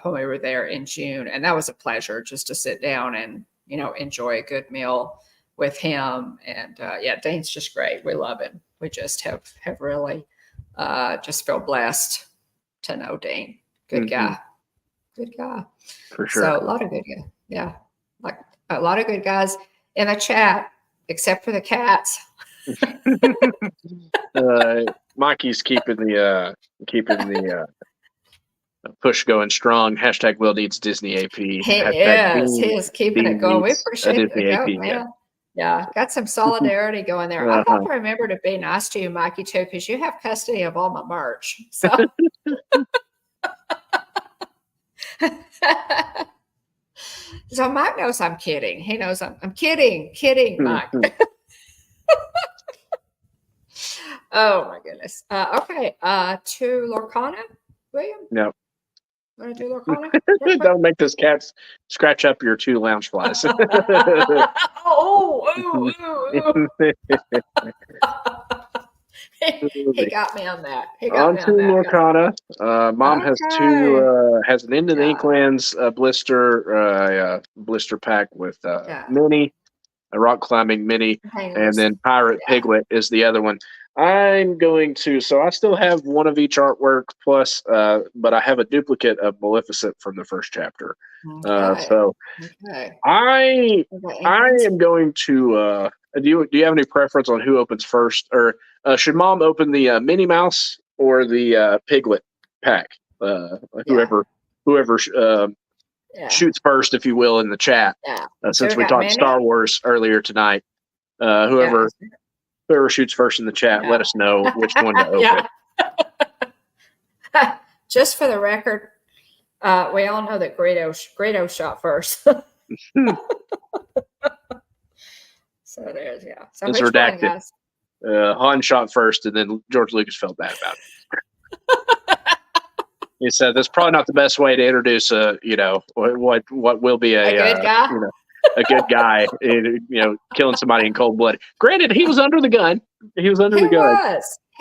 Speaker 1: when we were there in June, and that was a pleasure just to sit down and enjoy a good meal with him. And Dean's just great. We love him. We just have really just feel blessed to know Dean. Good guy. Good guy.
Speaker 3: For sure.
Speaker 1: So a lot of good guys. Yeah. Like a lot of good guys in the chat, except for the cats.
Speaker 3: Mikey's keeping the push going strong. Hashtag Will needs Disney AP.
Speaker 1: He
Speaker 3: Hashtag
Speaker 1: is keeping it going. We appreciate
Speaker 3: Disney
Speaker 1: it,
Speaker 3: AP.
Speaker 1: man. Yeah, got some solidarity going there. I have to remember to be nice to you, Mikey, too, because you have custody of all my merch. So, so Mike knows I'm kidding. He knows I'm kidding, Mike. Oh my goodness. Okay. To Lorcana, William.
Speaker 3: No.
Speaker 1: Want to do Lorcana?
Speaker 3: Don't make those cats scratch up your 2 lounge flies.
Speaker 1: He got me on that.
Speaker 3: On to Lorcana. Mom has has an Into the Inklands blister pack with Mini, a rock climbing Mini, and then Pirate Piglet is the other one. I'm going to, so I still have one of each artwork plus, but I have a duplicate of Maleficent from the first chapter. So I am going to, do you have any preference on who opens first, or should Mom open the Minnie Mouse or the Piglet pack? Whoever shoots first, if you will, in the chat. Since we talked Star Wars earlier tonight, whoever shoots first in the chat, let us know which one to open.
Speaker 1: Just for the record, we all know that Greedo shot first. So there's So
Speaker 3: it's
Speaker 1: which
Speaker 3: redacted.
Speaker 1: one, guys?
Speaker 3: Han shot first, and then George Lucas felt bad about it. He said that's probably not the best way to introduce what will be a
Speaker 1: good guy.
Speaker 3: A good guy, killing somebody in cold blood. Granted, he was under the gun. He was. He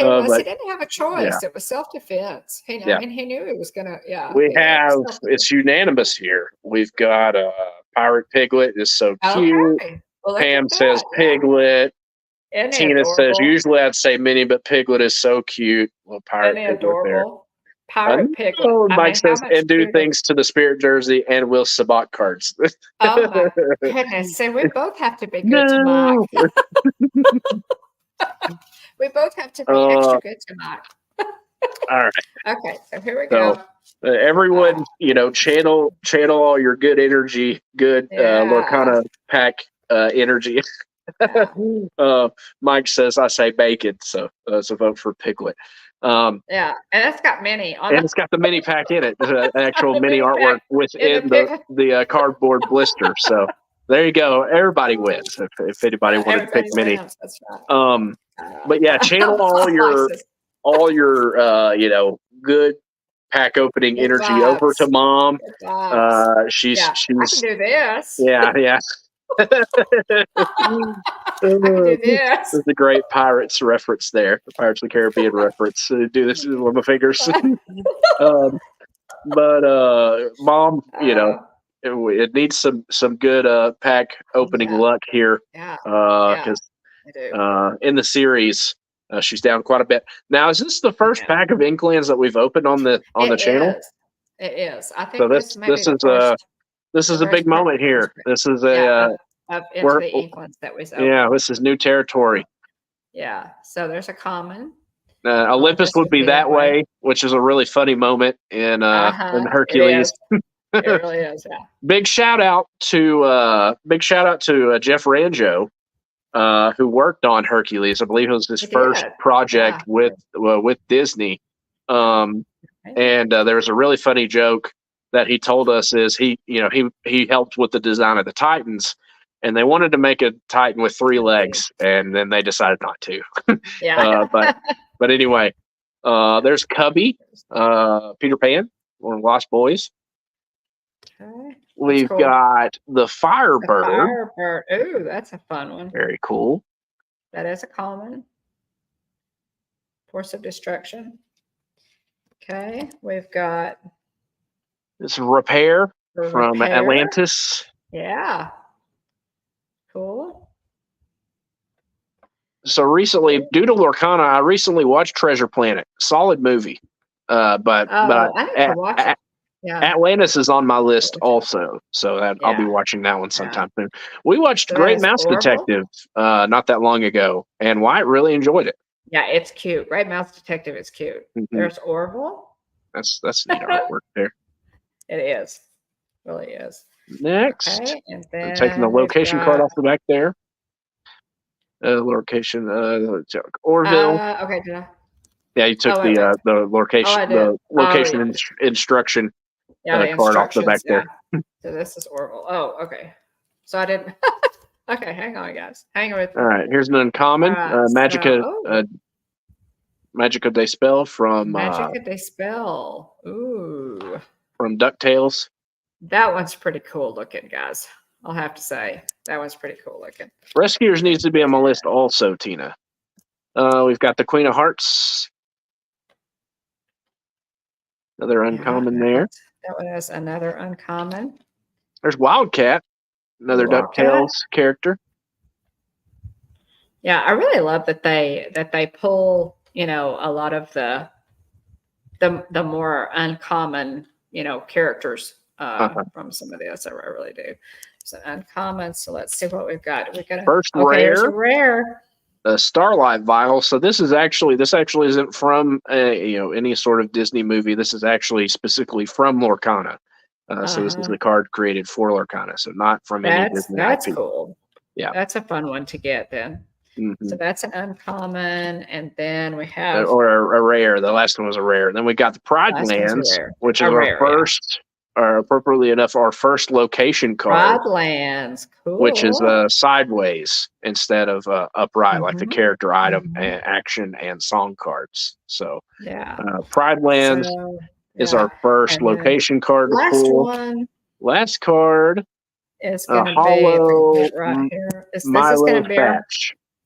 Speaker 3: was.
Speaker 1: He didn't have a choice. It was self-defense. He knew he was gonna.
Speaker 3: It's unanimous here. We've got Pirate Piglet is so cute. Well, Pam says Piglet. Tina says usually I'd say Minnie, but Piglet is so cute. Well, Pirate Piglet
Speaker 1: adorable.
Speaker 3: There.
Speaker 1: Pirate Piglet.
Speaker 3: Mike says, and do things to the Spirit jersey and will Sabat cards.
Speaker 1: Oh my goodness. So we both have to be good to Mike. We both have to be extra good to Mike.
Speaker 3: All right.
Speaker 1: Okay, so here we go.
Speaker 3: Everyone, channel all your good energy, good Lorcana pack energy. Mike says, I say bacon, so vote for Piglet.
Speaker 1: And it's got Minnie on
Speaker 3: and it's got the mini pack in it, the actual mini artwork within the cardboard blister. So There you go. Everybody wins if anybody wanted to pick
Speaker 1: Everybody
Speaker 3: mini.
Speaker 1: wins. That's right.
Speaker 3: But yeah, channel all your good pack opening
Speaker 1: Good
Speaker 3: energy over to
Speaker 1: vibes.
Speaker 3: Mom.
Speaker 1: Good vibes.
Speaker 3: She's
Speaker 1: I can do this.
Speaker 3: yeah.
Speaker 1: I can do this.
Speaker 3: There's a great Pirates reference there. The Pirates of the Caribbean reference. Do this with my fingers. But Mom, it needs some good pack opening luck here.
Speaker 1: Yeah.
Speaker 3: Because in the series, she's down quite a bit. Now, is this the first pack of Inklings that we've opened on the channel?
Speaker 1: It is. I think
Speaker 3: So this is a big moment here. This is
Speaker 1: into the Inklings that was opened.
Speaker 3: Yeah, this is new territory.
Speaker 1: Yeah. So there's a common.
Speaker 3: Olympus would be that way, which is a really funny moment in Hercules.
Speaker 1: It really is. Yeah.
Speaker 3: Big shout out to Jeff Ranjo, who worked on Hercules. I believe it was his first project with Disney. And there's a really funny joke that he told us is he helped with the design of the Titans, and they wanted to make a Titan with 3 legs, and then they decided not to. But anyway, there's Cubby, Peter Pan, one of Lost Boys.
Speaker 1: Okay.
Speaker 3: We've got the Firebird.
Speaker 1: Firebird. Ooh, that's a fun one.
Speaker 3: Very cool.
Speaker 1: That is a common. Force of Destruction. Okay. We've got
Speaker 3: this Repair from Atlantis.
Speaker 1: Yeah. Cool.
Speaker 3: So recently, due to Lorcana, I recently watched Treasure Planet. Solid movie. But
Speaker 1: I need to watch it. Yeah.
Speaker 3: Atlantis is on my list also, so I'll be watching that one sometime soon. We watched Great Mouse Detective not that long ago, and Wyatt really enjoyed it.
Speaker 1: Yeah, it's cute. Great Mouse Detective is cute. Mm-hmm. There's Orville.
Speaker 3: That's neat artwork there.
Speaker 1: It is. It really is.
Speaker 3: Next,
Speaker 1: okay, and then
Speaker 3: I'm taking the location card off the back there. Location, Orville.
Speaker 1: Okay, did I?
Speaker 3: Yeah, you took the location instruction card off the back there.
Speaker 1: So this is Orville. Oh, okay. So I didn't. Okay, hang on, guys. Hang on with me.
Speaker 3: All right, here's an uncommon Magica de Spell from
Speaker 1: Magica de Spell. Ooh.
Speaker 3: From DuckTales.
Speaker 1: That one's pretty cool looking, guys. I'll have to say that one's pretty cool looking.
Speaker 3: Rescuers needs to be on my list also, Tina. We've got the Queen of Hearts. Another uncommon there.
Speaker 1: That was another uncommon.
Speaker 3: There's Wildcat, another DuckTales character.
Speaker 1: Yeah, I really love that they pull, a lot of the more uncommon, characters from some of this. I really do. So uncommon. So let's see what we've got. We got
Speaker 3: first rare. Starlight Vial. So this actually isn't from any sort of Disney movie. This is actually specifically from Lorcana. So this is the card created for Lorcana. So not from any Disney.
Speaker 1: That's
Speaker 3: IP.
Speaker 1: cool.
Speaker 3: Yeah,
Speaker 1: that's a fun one to get then.
Speaker 3: Mm-hmm.
Speaker 1: So that's an uncommon, and then we have
Speaker 3: or a rare. The last one was a rare. And then we got the Pride Lands, which is our first. Appropriately enough, our first location card.
Speaker 1: Pride Lands, cool.
Speaker 3: Which is sideways instead of upright, like the character item, and action, and song cards. So, Pride Lands is our first location card to pull. Last card
Speaker 1: is going to be right here. This is going to be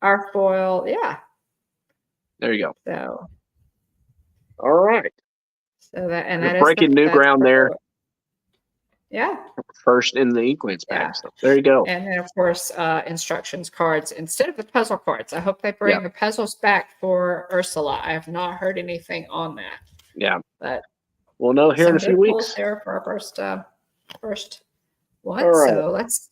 Speaker 1: our foil. Yeah.
Speaker 3: There you go.
Speaker 1: So,
Speaker 3: all right.
Speaker 1: So that
Speaker 3: we're breaking new ground there.
Speaker 1: Yeah.
Speaker 3: First in the Inklings pack. So there you go.
Speaker 1: And then, of course, instructions cards instead of the puzzle cards. I hope they bring the puzzles back for Ursula. I have not heard anything on that.
Speaker 3: Yeah.
Speaker 1: But
Speaker 3: we'll know here in a few weeks.
Speaker 1: There for our first one.
Speaker 3: Right.
Speaker 1: So let's.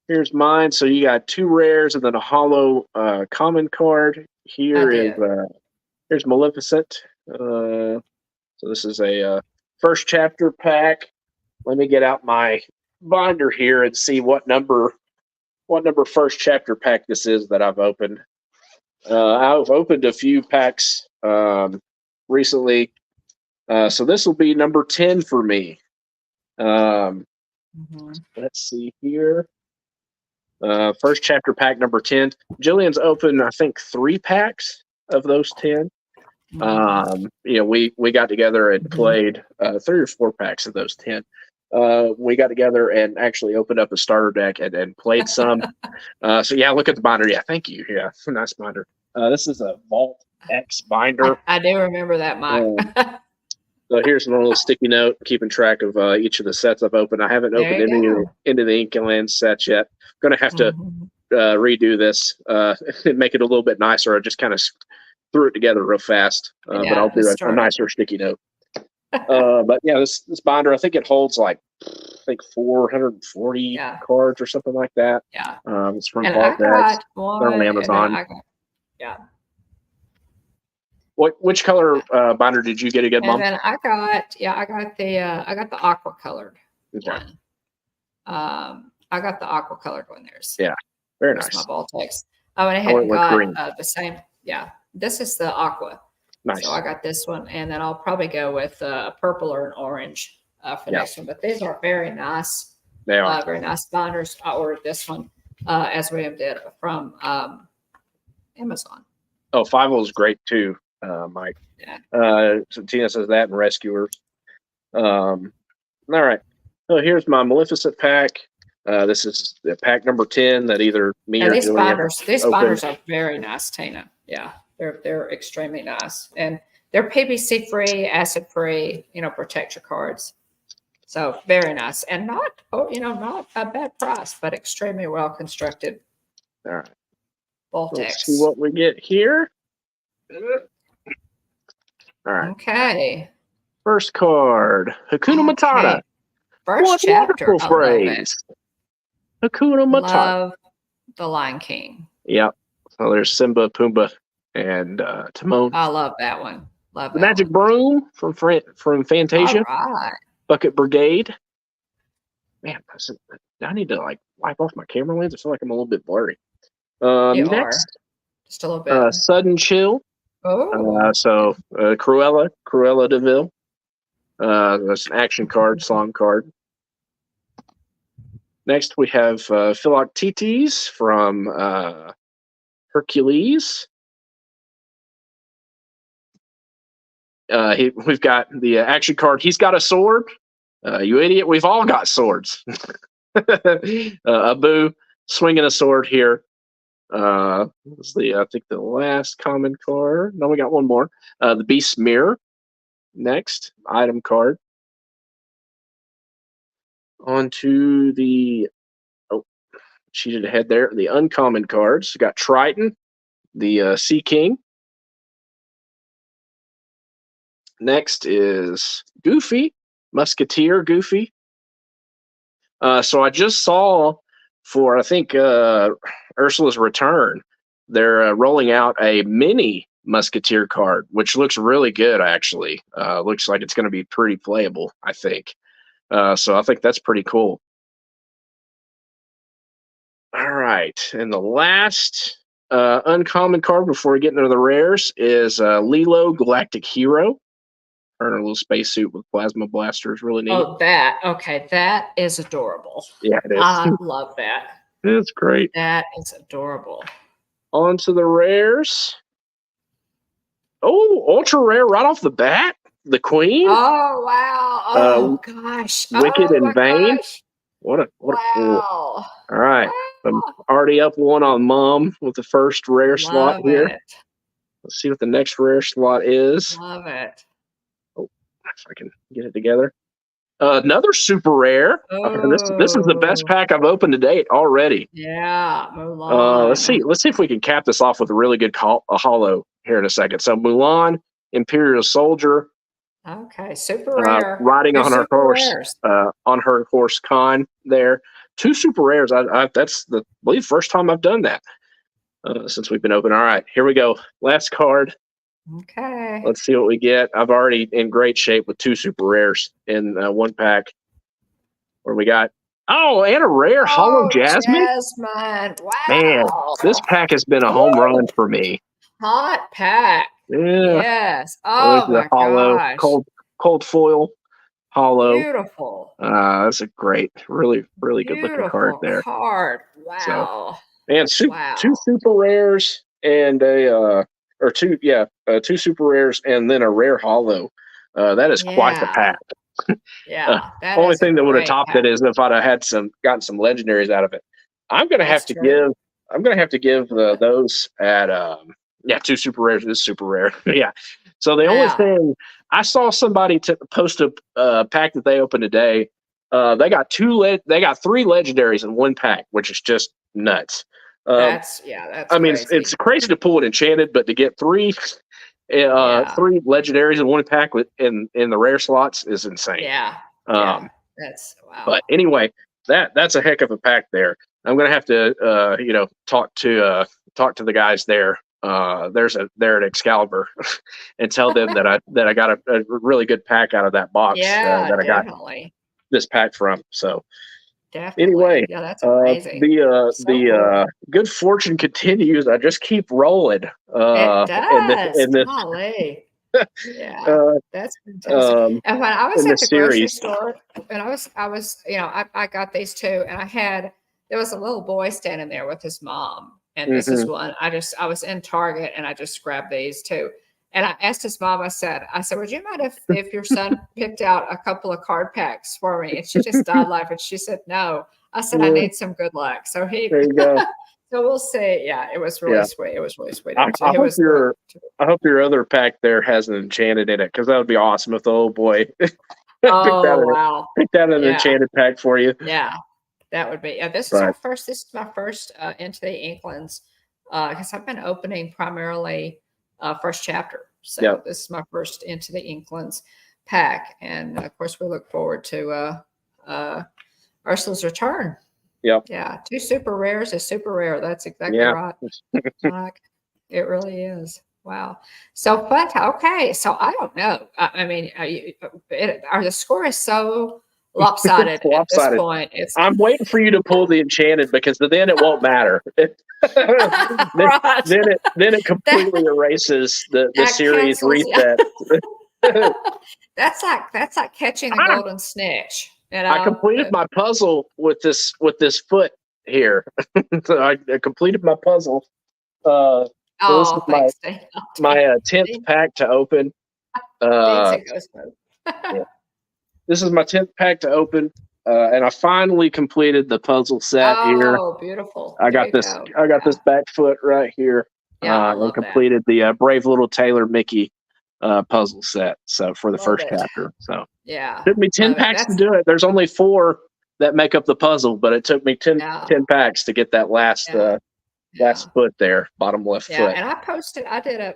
Speaker 3: Here's mine. So you got 2 rares and then a hollow common card. Here's Maleficent. So this is a first chapter pack. Let me get out my binder here and see what number first chapter pack this is that I've opened. I've opened a few packs recently. So this will be number 10 for me. Let's see here. First chapter pack number 10. Jillian's opened, I think, 3 packs of those 10. We got together and played 3 or 4 packs of those 10. We got together and actually opened up a starter deck and played some. So yeah, look at the binder. Yeah, thank you. Yeah, nice binder. This is a Vault X binder.
Speaker 1: I do remember that, Mike.
Speaker 3: So here's one little sticky note keeping track of each of the sets I've opened. I haven't opened into the Ink and Land sets yet. I'm going to have to redo this and make it a little bit nicer. I just kind of threw it together real fast, but I'll do a nicer sticky note. But yeah, this binder, I think it holds like 440 cards or something like that.
Speaker 1: Yeah.
Speaker 3: It's from Vault X. They're on Amazon. Which color binder did you get again, Mom?
Speaker 1: And then I got the aqua colored one. I got the aqua colored one.
Speaker 3: Very nice.
Speaker 1: My Voltex. I went ahead and got the same. Yeah, this is the aqua.
Speaker 3: Nice.
Speaker 1: So I got this one, and then I'll probably go with a purple or an orange for the next one. But these are very nice.
Speaker 3: They are
Speaker 1: very nice binders. I ordered this one as William did from Amazon.
Speaker 3: Oh, Fivel is great too. Mike.
Speaker 1: Yeah.
Speaker 3: So Tina says that and Rescuers. All right. So here's my Maleficent pack. This is pack number 10 that either me or
Speaker 1: these
Speaker 3: Jillian
Speaker 1: binders are very nice, Tina. Yeah, they're extremely nice, and they're PVC free, acid free. Protect your cards. So very nice, and not a bad price, but extremely well constructed.
Speaker 3: All right.
Speaker 1: Voltex.
Speaker 3: Let's see what we get here. All right.
Speaker 1: Okay.
Speaker 3: First card, Hakuna Matata.
Speaker 1: First
Speaker 3: what
Speaker 1: chapter.
Speaker 3: Wonderful phrase. Hakuna Matata.
Speaker 1: Love the Lion King.
Speaker 3: Yep. So there's Simba, Pumbaa, and Timon.
Speaker 1: I love that one. Love
Speaker 3: the
Speaker 1: that
Speaker 3: Magic
Speaker 1: one.
Speaker 3: Broom from Fantasia.
Speaker 1: All right.
Speaker 3: Bucket Brigade. Man, I need to wipe off my camera lens. I feel like I'm a little bit blurry. Next,
Speaker 1: just a little bit.
Speaker 3: Sudden Chill.
Speaker 1: Oh.
Speaker 3: Cruella DeVille. That's an action card, song card. Next, we have Philoctetes from Hercules. We've got the action card. He's got a sword. You idiot! We've all got swords. Abu swinging a sword here. This is I think the last common card. No, we got one more. The Beast's Mirror. Next item card. On to the cheated ahead there. The uncommon cards. We got Triton, the Sea King. Next is Goofy, Musketeer Goofy. So I just saw for I think Ursula's Return, they're rolling out a mini Musketeer card, which looks really good actually. Looks like it's going to be pretty playable, I think. So I think that's pretty cool. All right, and the last uncommon card before we get into the rares is Lilo Galactic Hero. Her in a little spacesuit with plasma blasters, really neat.
Speaker 1: Oh, that is adorable.
Speaker 3: Yeah, it is.
Speaker 1: I love that.
Speaker 3: It's great.
Speaker 1: That is adorable.
Speaker 3: On to the rares. Oh, ultra rare right off the bat. The Queen.
Speaker 1: Oh wow! Oh gosh!
Speaker 3: Wicked and Vain.
Speaker 1: Gosh.
Speaker 3: What a
Speaker 1: wow!
Speaker 3: All right, I'm already up one on Mom with the first rare slot here. Let's see what the next rare slot is.
Speaker 1: Love it.
Speaker 3: Oh, if I can get it together. Another super rare.
Speaker 1: Oh.
Speaker 3: This is the best pack I've opened to date already.
Speaker 1: Yeah, Mulan.
Speaker 3: Let's see if we can cap this off with a really good holo here in a second. So Mulan, Imperial Soldier.
Speaker 1: Okay, super rare.
Speaker 3: Riding on her horse, Khan there. 2 super rares. That's the first time I've done that since we've been open. All right, here we go. Last card.
Speaker 1: Okay.
Speaker 3: Let's see what we get. I've already in great shape with 2 super rares in one pack. What do we got? Oh, and a rare Holo Jasmine.
Speaker 1: Wow.
Speaker 3: Man, this pack has been a home run for me.
Speaker 1: Hot pack.
Speaker 3: Yeah.
Speaker 1: Yes. Oh my
Speaker 3: Holo,
Speaker 1: gosh.
Speaker 3: cold foil hollow.
Speaker 1: Beautiful.
Speaker 3: That's a great, really, really good looking card
Speaker 1: Beautiful
Speaker 3: there.
Speaker 1: card.
Speaker 3: So,
Speaker 1: Wow.
Speaker 3: and
Speaker 1: Wow.
Speaker 3: two super rares and two super rares and then a rare hollow. That is quite the
Speaker 1: Yeah.
Speaker 3: pack.
Speaker 1: Yeah. That
Speaker 3: Only
Speaker 1: is a
Speaker 3: thing that would have
Speaker 1: great
Speaker 3: topped
Speaker 1: pack.
Speaker 3: it is if I'd have gotten some legendaries out of it. I'm gonna have
Speaker 1: That's
Speaker 3: to
Speaker 1: true.
Speaker 3: give those at two super rares. This super rare. Yeah. So the only
Speaker 1: Wow.
Speaker 3: thing I saw somebody post a pack that they opened today. They got they got 3 legendaries in one pack, which is just nuts.
Speaker 1: That's
Speaker 3: I mean,
Speaker 1: crazy.
Speaker 3: it's crazy to pull it enchanted, but to get 3
Speaker 1: Yeah.
Speaker 3: 3 legendaries in one pack in the rare slots is insane.
Speaker 1: Yeah.
Speaker 3: Um,
Speaker 1: That's wow.
Speaker 3: but anyway, that's a heck of a pack there. I'm gonna have to talk to the guys there. They're at Excalibur, and tell them that I got a really good pack out of that box
Speaker 1: Yeah,
Speaker 3: that I got
Speaker 1: definitely.
Speaker 3: this pack from. So
Speaker 1: Definitely.
Speaker 3: anyway,
Speaker 1: Yeah, that's amazing. Cool.
Speaker 3: good fortune continues. I just keep rolling.
Speaker 1: It
Speaker 3: In
Speaker 1: does.
Speaker 3: this
Speaker 1: Golly. Yeah,
Speaker 3: uh,
Speaker 1: that's fantastic. And when I was
Speaker 3: in
Speaker 1: at
Speaker 3: this
Speaker 1: the grocery
Speaker 3: series.
Speaker 1: store, and I got these too, and there was a little boy standing there with his mom, and this is one I was in Target, and I just grabbed these too. And I asked his mom, I said, would you mind if your son picked out a couple of card packs for me? And she just died laughing. She said, no. I said, I need some good luck. So
Speaker 3: There you go.
Speaker 1: so we'll see. Yeah, it was really sweet. It was really sweet.
Speaker 3: I hope your other pack there has an enchanted in it, because that would be awesome if the old boy
Speaker 1: wow.
Speaker 3: picked out an enchanted pack for you.
Speaker 1: Yeah, that would be. This is my first Into the Inklings, because I've been opening primarily first chapter. So this is my first Into the Inklings pack, and of course we look forward to Ursula's return.
Speaker 3: Yep.
Speaker 1: Yeah, 2 super rares is super rare. That's exactly right. It really is. Wow. So fun. Okay. So I don't know. I mean, the score is so lopsided at this point.
Speaker 3: I'm waiting for you to pull the enchanted, because then it won't matter. then it completely erases the series reset.
Speaker 1: Yeah. That's like catching the golden snitch.
Speaker 3: I completed my puzzle with this foot here. So I completed my puzzle. So this is my 10th pack to open. This is my 10th pack to open, and I finally completed the puzzle set here.
Speaker 1: Oh, beautiful!
Speaker 3: I got this back foot right here. And completed the Brave Little Tailor Mickey puzzle set. So for the first chapter. So took me 10 packs to do it. There's only 4 that make up the puzzle, but it took me 10 packs to get that last foot there, bottom left foot.
Speaker 1: And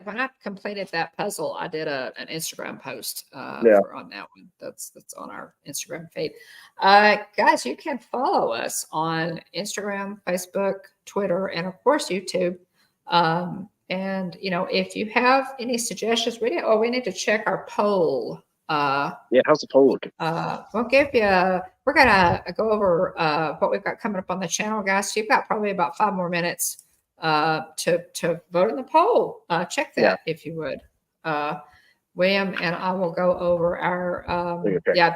Speaker 1: when I completed that puzzle, I did an Instagram post on that one. That's on our Instagram feed. Guys, you can follow us on Instagram, Facebook, Twitter, and of course YouTube. And if you have any suggestions, we need to check our poll.
Speaker 3: How's the poll looking?
Speaker 1: We're gonna go over what we've got coming up on the channel, guys. So you've got probably about 5 more minutes to vote in the poll. Check that if you would. William and I will go over our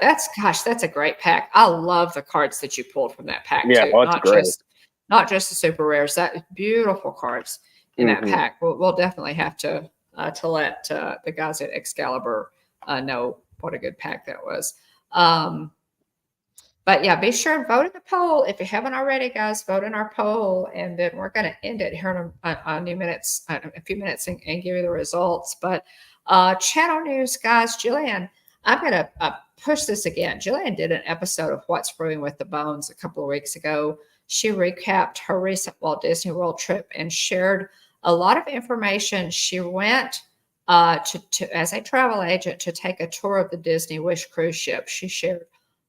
Speaker 1: that's a great pack. I love the cards that you pulled from that pack too. Not just the super rares. That beautiful cards in that pack. We'll definitely have to let the guys at Excalibur know what a good pack that was. But yeah, be sure and vote in the poll. If you haven't already, guys, vote in our poll. And then we're going to end it here in a few minutes and give you the results. But channel news, guys, Jillian, I'm going to push this again. Jillian did an episode of What's Brewing with the Bones a couple of weeks ago. She recapped her recent Walt Disney World trip and shared a lot of information. She went as a travel agent to take a tour of the Disney Wish cruise ship. She shared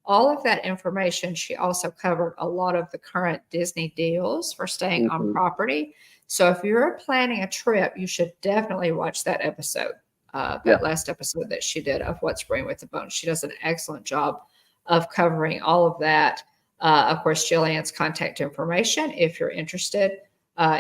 Speaker 1: all of that information. She also covered a lot of the current Disney deals for staying on property. So if you're planning a trip, you should definitely watch that episode, last episode that she did of What's Brewing with the Bones. She does an excellent job of covering all of that. Of course, Jillian's contact information, if you're interested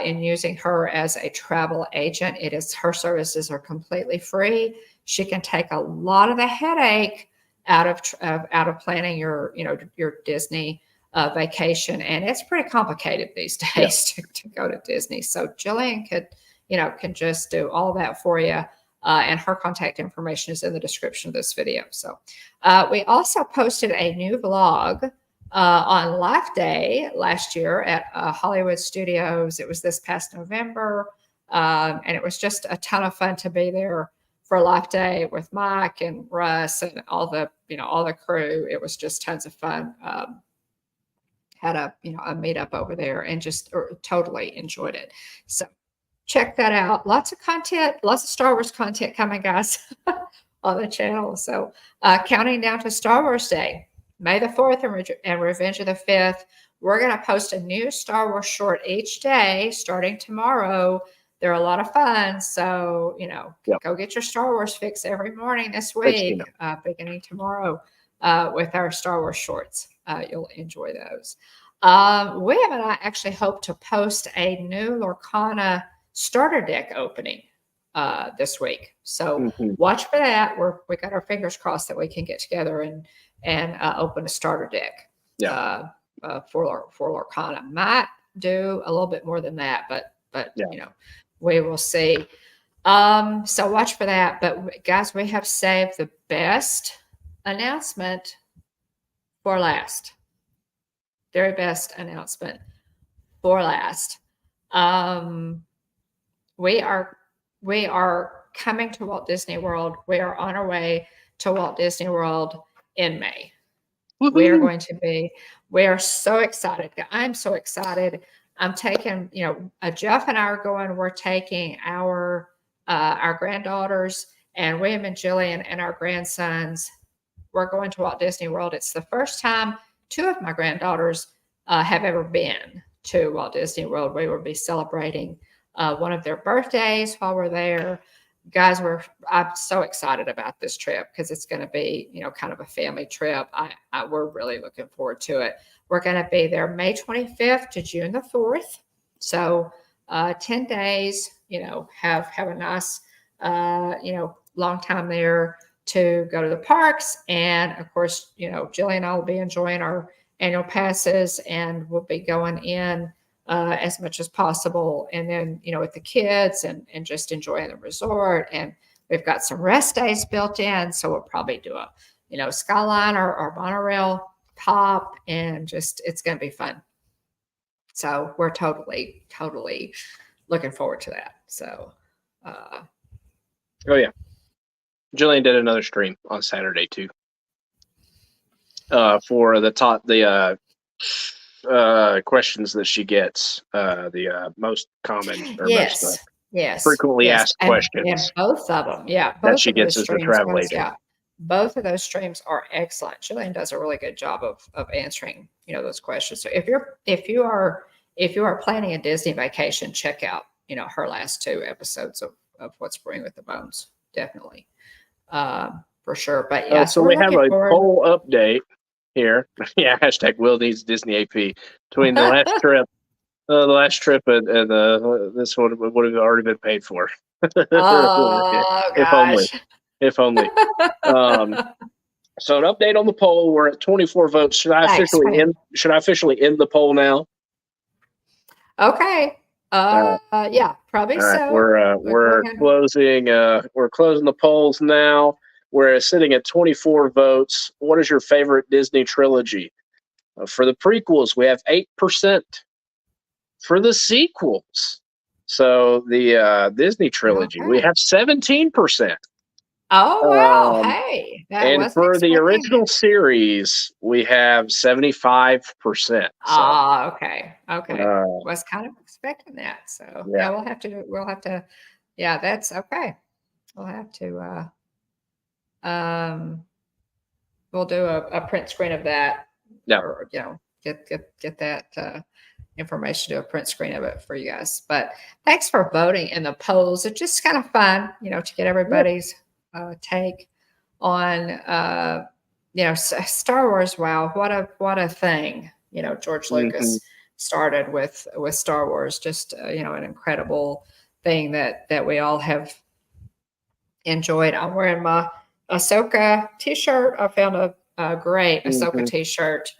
Speaker 1: in using her as a travel agent, her services are completely free. She can take a lot of the headache out of planning your your Disney vacation, and it's pretty complicated these days to go to Disney. So Jillian can just do all that for you. And her contact information is in the description of this video. So we also posted a new vlog on Life Day last year at Hollywood Studios. It was this past November, and it was just a ton of fun to be there for Life Day with Mike and Russ and all the crew. It was just tons of fun. Had a meetup over there and just totally enjoyed it. So check that out. Lots of content, lots of Star Wars content coming, guys, on the channel. So counting down to Star Wars Day, May the 4th and Revenge of the 5th. We're going to post a new Star Wars short each day starting tomorrow. They're a lot of fun. So, go get your Star Wars fix every morning this week, beginning tomorrow with our Star Wars shorts. You'll enjoy those. William and I actually hope to post a new Lorcana starter deck opening this week. So watch for that. We got our fingers crossed that we can get together and open a starter deck for Lorcana. Might do a little bit more than that, but we will see. So watch for that. But guys, we have saved the best announcement for last. Very best announcement for last. We are coming to Walt Disney World. We are on our way to Walt Disney World in May. Woohoo. We are so excited. I'm so excited. I'm taking, Jeff and I are going. We're taking our granddaughters and William and Jillian and our grandsons. We're going to Walt Disney World. It's the first time 2 of my granddaughters have ever been to Walt Disney World. We will be celebrating one of their birthdays while we're there. Guys, I'm so excited about this trip because it's going to be, kind of a family trip. We're really looking forward to it. We're going to be there May 25th to June the 4th. So 10 days, have a nice, long time there to go to the parks. And of course, Jillian and I will be enjoying our annual passes, and we'll be going in as much as possible. And then, with the kids and just enjoying the resort. And we've got some rest days built in. So we'll probably do a, Skyline or monorail pop, and just, it's going to be fun. So we're totally looking forward to that. So,
Speaker 3: oh yeah. Jillian did another stream on Saturday too. For the questions that she gets, the most common or most frequently asked questions.
Speaker 1: And both of them, both
Speaker 3: that she
Speaker 1: of
Speaker 3: gets
Speaker 1: those
Speaker 3: as a
Speaker 1: streams,
Speaker 3: travel agent.
Speaker 1: Both of those streams are excellent. Jillian does a really good job of answering, those questions. So if you are planning a Disney vacation, check out, her last 2 episodes of What's Brewing with the Bones. Definitely. For sure. But yeah,
Speaker 3: so we have a poll update here. Yeah, hashtag Will needs Disney AP between the last trip, and this one would have already been paid for.
Speaker 1: Oh,
Speaker 3: if only. So an update on the poll. We're at 24 votes. Should I officially end the poll now?
Speaker 1: Okay. Yeah, probably so.
Speaker 3: We're closing. We're closing the polls now. We're sitting at 24 votes. What is your favorite Disney trilogy? For the prequels, we have 8%. For the sequels, so the Disney trilogy, we have 17%.
Speaker 1: Oh wow! Hey,
Speaker 3: and for the original series, we have 75%.
Speaker 1: Okay. Was kind of expecting that. So yeah, we'll have to. Yeah, that's okay. We'll have to. We'll do a print screen of that.
Speaker 3: Yeah.
Speaker 1: Or get that information, do a print screen of it for you guys. But thanks for voting in the polls. It's just kind of fun, to get everybody's take on Star Wars. Wow, what a thing. George Lucas started with Star Wars. Just an incredible thing that we all have enjoyed. I'm wearing my Ahsoka t-shirt. I found a great Ahsoka
Speaker 3: Mhm.
Speaker 1: t-shirt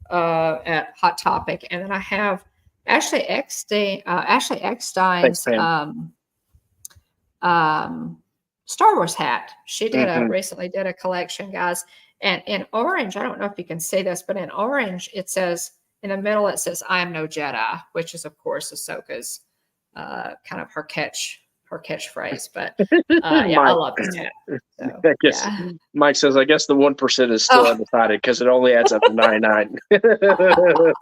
Speaker 1: at Hot Topic, and then I have Ashley
Speaker 3: Thanks,
Speaker 1: Eckstein's
Speaker 3: Pam.
Speaker 1: Star Wars hat. She did
Speaker 3: Mhm.
Speaker 1: recently did a collection, guys. And in orange, I don't know if you can see this, but in orange, it says in the middle, it says "I am no Jedi," which is of course Ahsoka's kind of her catchphrase. But yeah, I
Speaker 3: Mike.
Speaker 1: love this hat. So
Speaker 3: I guess
Speaker 1: yeah.
Speaker 3: Mike says, I guess the 1% is still
Speaker 1: Oh,
Speaker 3: undecided because it only adds up to 99.
Speaker 1: well,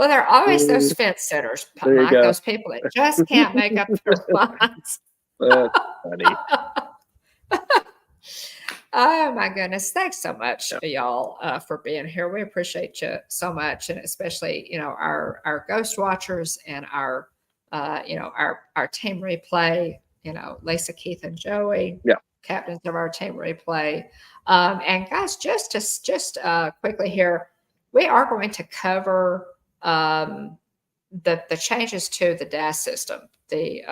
Speaker 1: there are always those fence sitters,
Speaker 3: There you
Speaker 1: Mike.
Speaker 3: go.
Speaker 1: Those people that just can't make up their minds.
Speaker 3: That's funny.
Speaker 1: Oh my goodness. Thanks so much,
Speaker 3: Yeah.
Speaker 1: y'all, for being here. We appreciate you so much. And especially, our ghost watchers and our team replay, Lisa, Keith, and Joey,
Speaker 3: Yeah.
Speaker 1: captains of our team replay. And guys, just quickly here, we are going to cover the changes to the DAS system, the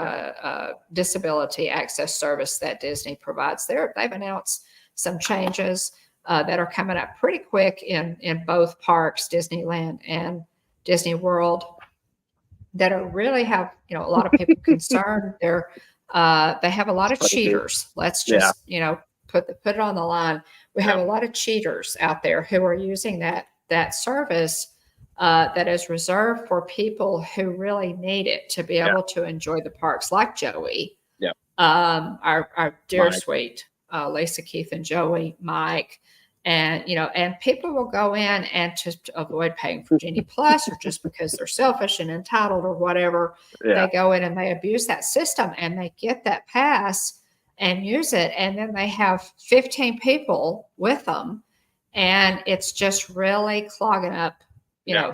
Speaker 1: disability access service that Disney provides. They've announced some changes that are coming up pretty quick in both parks, Disneyland and Disney World, that are really have a lot of people concerned. They have a lot of cheaters. Let's just put it on the line. We have a lot of cheaters out there who are using that service that is reserved for people who really need it to be able to enjoy the parks, like Joey.
Speaker 3: Yeah.
Speaker 1: Our dear
Speaker 3: Mike.
Speaker 1: sweet Lisa, Keith, and Joey, Mike. And people will go in and just avoid paying for Genie Plus, or just because they're selfish and entitled or whatever, they go in and they abuse that system and they get that pass and use it. And then they have 15 people with them. And it's just really clogging up,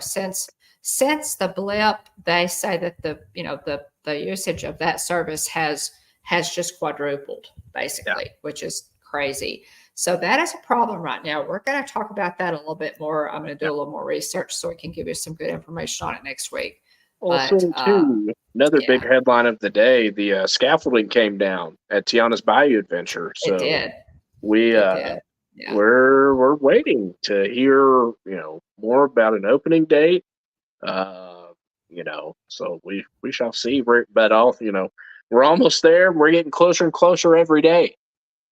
Speaker 1: since the blip, they say that the usage of that service has just quadrupled, basically, which is crazy. So that is a problem right now. We're going to talk about that a little bit more. I'm going to do a little more research so we can give you some good information on it next week.
Speaker 3: Also, too, another big headline of the day: the scaffolding came down at Tiana's Bayou Adventure. So
Speaker 1: it did.
Speaker 3: We're waiting to hear more about an opening date. So we shall see. We're almost there. We're getting closer and closer every day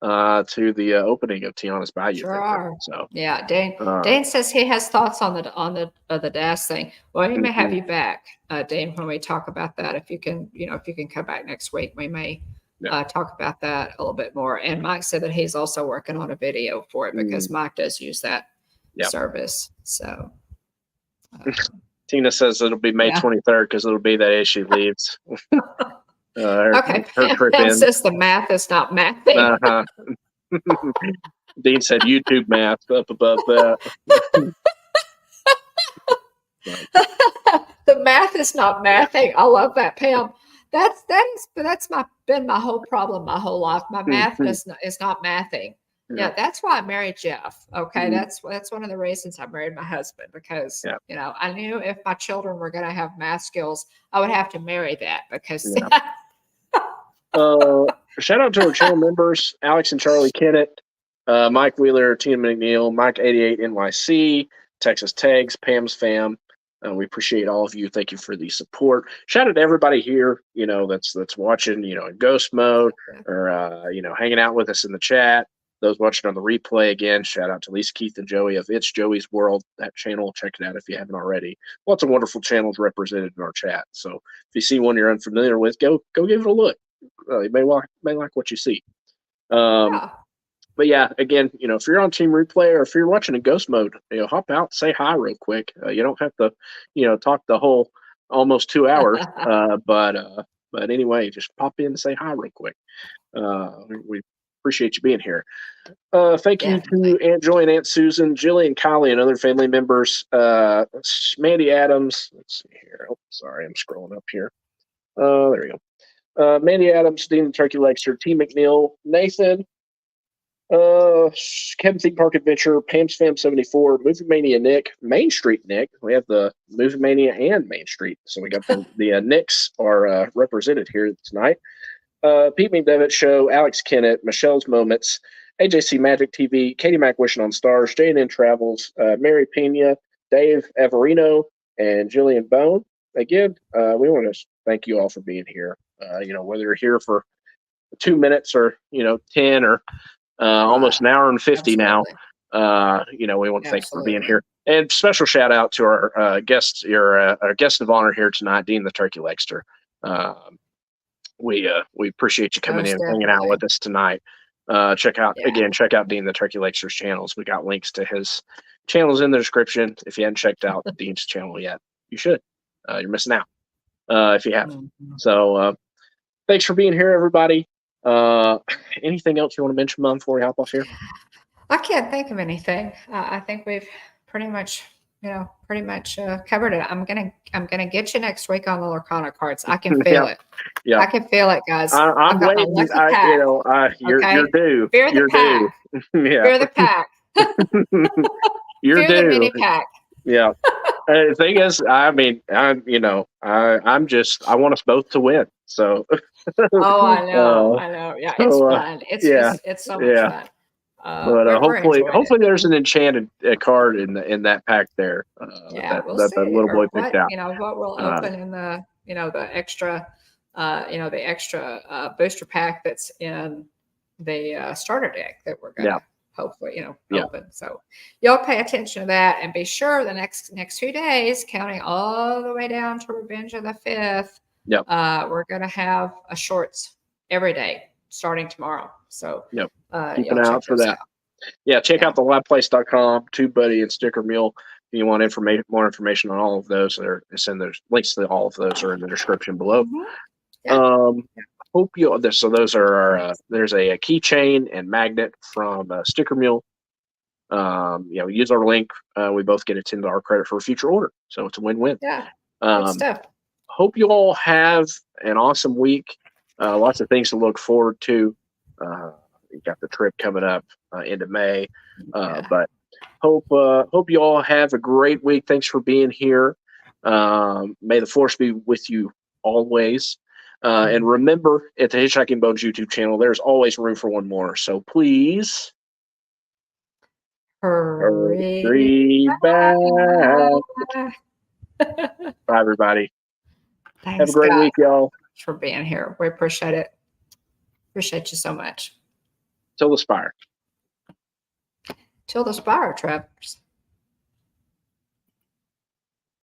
Speaker 3: to the opening of Tiana's Bayou.
Speaker 1: Sure are.
Speaker 3: So
Speaker 1: yeah, Dane says he has thoughts on the DAS thing. Well, we may have you back, Dane, when we talk about that. If you can come back next week, we may talk about that a little bit more. And Mike said that he's also working on a video for it because Mike does use that service. So
Speaker 3: Tina says it'll be May 23rd because it'll be that day she leaves.
Speaker 1: Okay, Pam says the math is not mathing.
Speaker 3: Dean said YouTube math up above that.
Speaker 1: The math is not mathing. I love that, Pam. That's been my whole problem my whole life. My math is not mathing. Yeah, that's why I married Jeff. Okay, that's one of the reasons I married my husband, because I knew if my children were going to have math skills, I would have to marry that, because.
Speaker 3: Shout out to our channel members: Alex and Charlie Kennett, Mike Wheeler, Tina McNeil, Mike 88 NYC, Texas Tags, Pam's Fam. We appreciate all of you. Thank you for the support. Shout out to everybody here, that's watching, in ghost mode, or hanging out with us in the chat. Those watching on the replay, again, shout out to Lisa, Keith, and Joey of It's Joey's World. That channel, check it out if you haven't already. Lots of wonderful channels represented in our chat. So if you see one you're unfamiliar with, go give it a look. You may like what you see. But yeah, again, if you're on Team Replay or if you're watching in ghost mode, hop out, say hi real quick. You don't have to, talk the whole almost 2 hours. But anyway, just pop in and say hi real quick. We appreciate you being here. Thank you to Aunt Joy and Aunt Susan, Jillian, Kylie, and other family members. Mandy Adams. Let's see here. Oh, sorry, I'm scrolling up here. There we go. Mandy Adams, Dean the Turkey Lexer, T. McNeil, Nathan, Kevin Theme Park Adventure, Pam's Fam 74, Movie Mania Nick, Main Street Nick. We have the Movie Mania and Main Street, so we got the Nicks are represented here tonight. Pete McDevitt Show, Alex Kennett, Michelle's Moments, AJC Magic TV, Katie Mac Wishing on Stars, J&N Travels, Mary Pena, Dave Everino, and Jillian Bone. Again, we want to thank you all for being here. Whether you're here for 2 minutes or 10 or almost an hour and 50
Speaker 1: Absolutely.
Speaker 3: now, we want to thank you for being
Speaker 1: Absolutely.
Speaker 3: here. And special shout out to our guest, our guest of honor here tonight, Dean the Turkey Legster. We appreciate you coming
Speaker 1: Most
Speaker 3: in, hanging out
Speaker 1: definitely.
Speaker 3: with us tonight. Check out Dean the Turkey Legster's channels. We got links to his channels in the description. If you haven't checked out Dean's channel yet, you should. You're missing out if you haven't. So thanks for being here, everybody. Anything else you want to mention, Mom, before we hop off here?
Speaker 1: I can't think of anything. I think we've pretty much covered it. I'm gonna get you next week on the Lorcana cards. I can feel it.
Speaker 3: Yeah,
Speaker 1: I can feel it, guys.
Speaker 3: I'm
Speaker 1: I've got my
Speaker 3: waiting.
Speaker 1: lucky pack.
Speaker 3: You're due.
Speaker 1: Fear the
Speaker 3: You're
Speaker 1: pack.
Speaker 3: due. Yeah,
Speaker 1: Fear the pack.
Speaker 3: you're
Speaker 1: Fear
Speaker 3: due.
Speaker 1: the mini pack.
Speaker 3: Yeah. The thing is, I want us both to win. So.
Speaker 1: Oh, I know. Yeah, it's fun. It's so much fun.
Speaker 3: But hopefully there's an enchanted card in that pack there.
Speaker 1: We'll
Speaker 3: that
Speaker 1: see.
Speaker 3: the little boy picked out.
Speaker 1: What we'll open in the extra booster pack that's in the starter deck that we're gonna hopefully open. So y'all pay attention to that and be sure the next 2 days, counting all the way down to Revenge of the 5th. We're gonna have a shorts every day starting tomorrow. So
Speaker 3: keep an eye out for that. Check out the liveplace.com, TubeBuddy, and Stickermule. If you want more information on all of those, there's links to all of those are in the description below. Hope you. So those are our. There's a keychain and magnet from Stickermule. Use our link. We both get a $10 credit for a future order, so it's a win-win.
Speaker 1: Good stuff.
Speaker 3: Hope you all have an awesome week. Lots of things to look forward to. You got the trip coming up into May, but hope you all have a great week. Thanks for being here. May the force be with you always. And remember, at the Hitchhiking Bones YouTube channel, there's always room for one more. So please hurry back. Bye, everybody.
Speaker 1: Thanks,
Speaker 3: have a great week, y'all.
Speaker 1: For being here. We appreciate it. Appreciate you so much.
Speaker 3: Till the spire.
Speaker 1: Till the spire, Travis.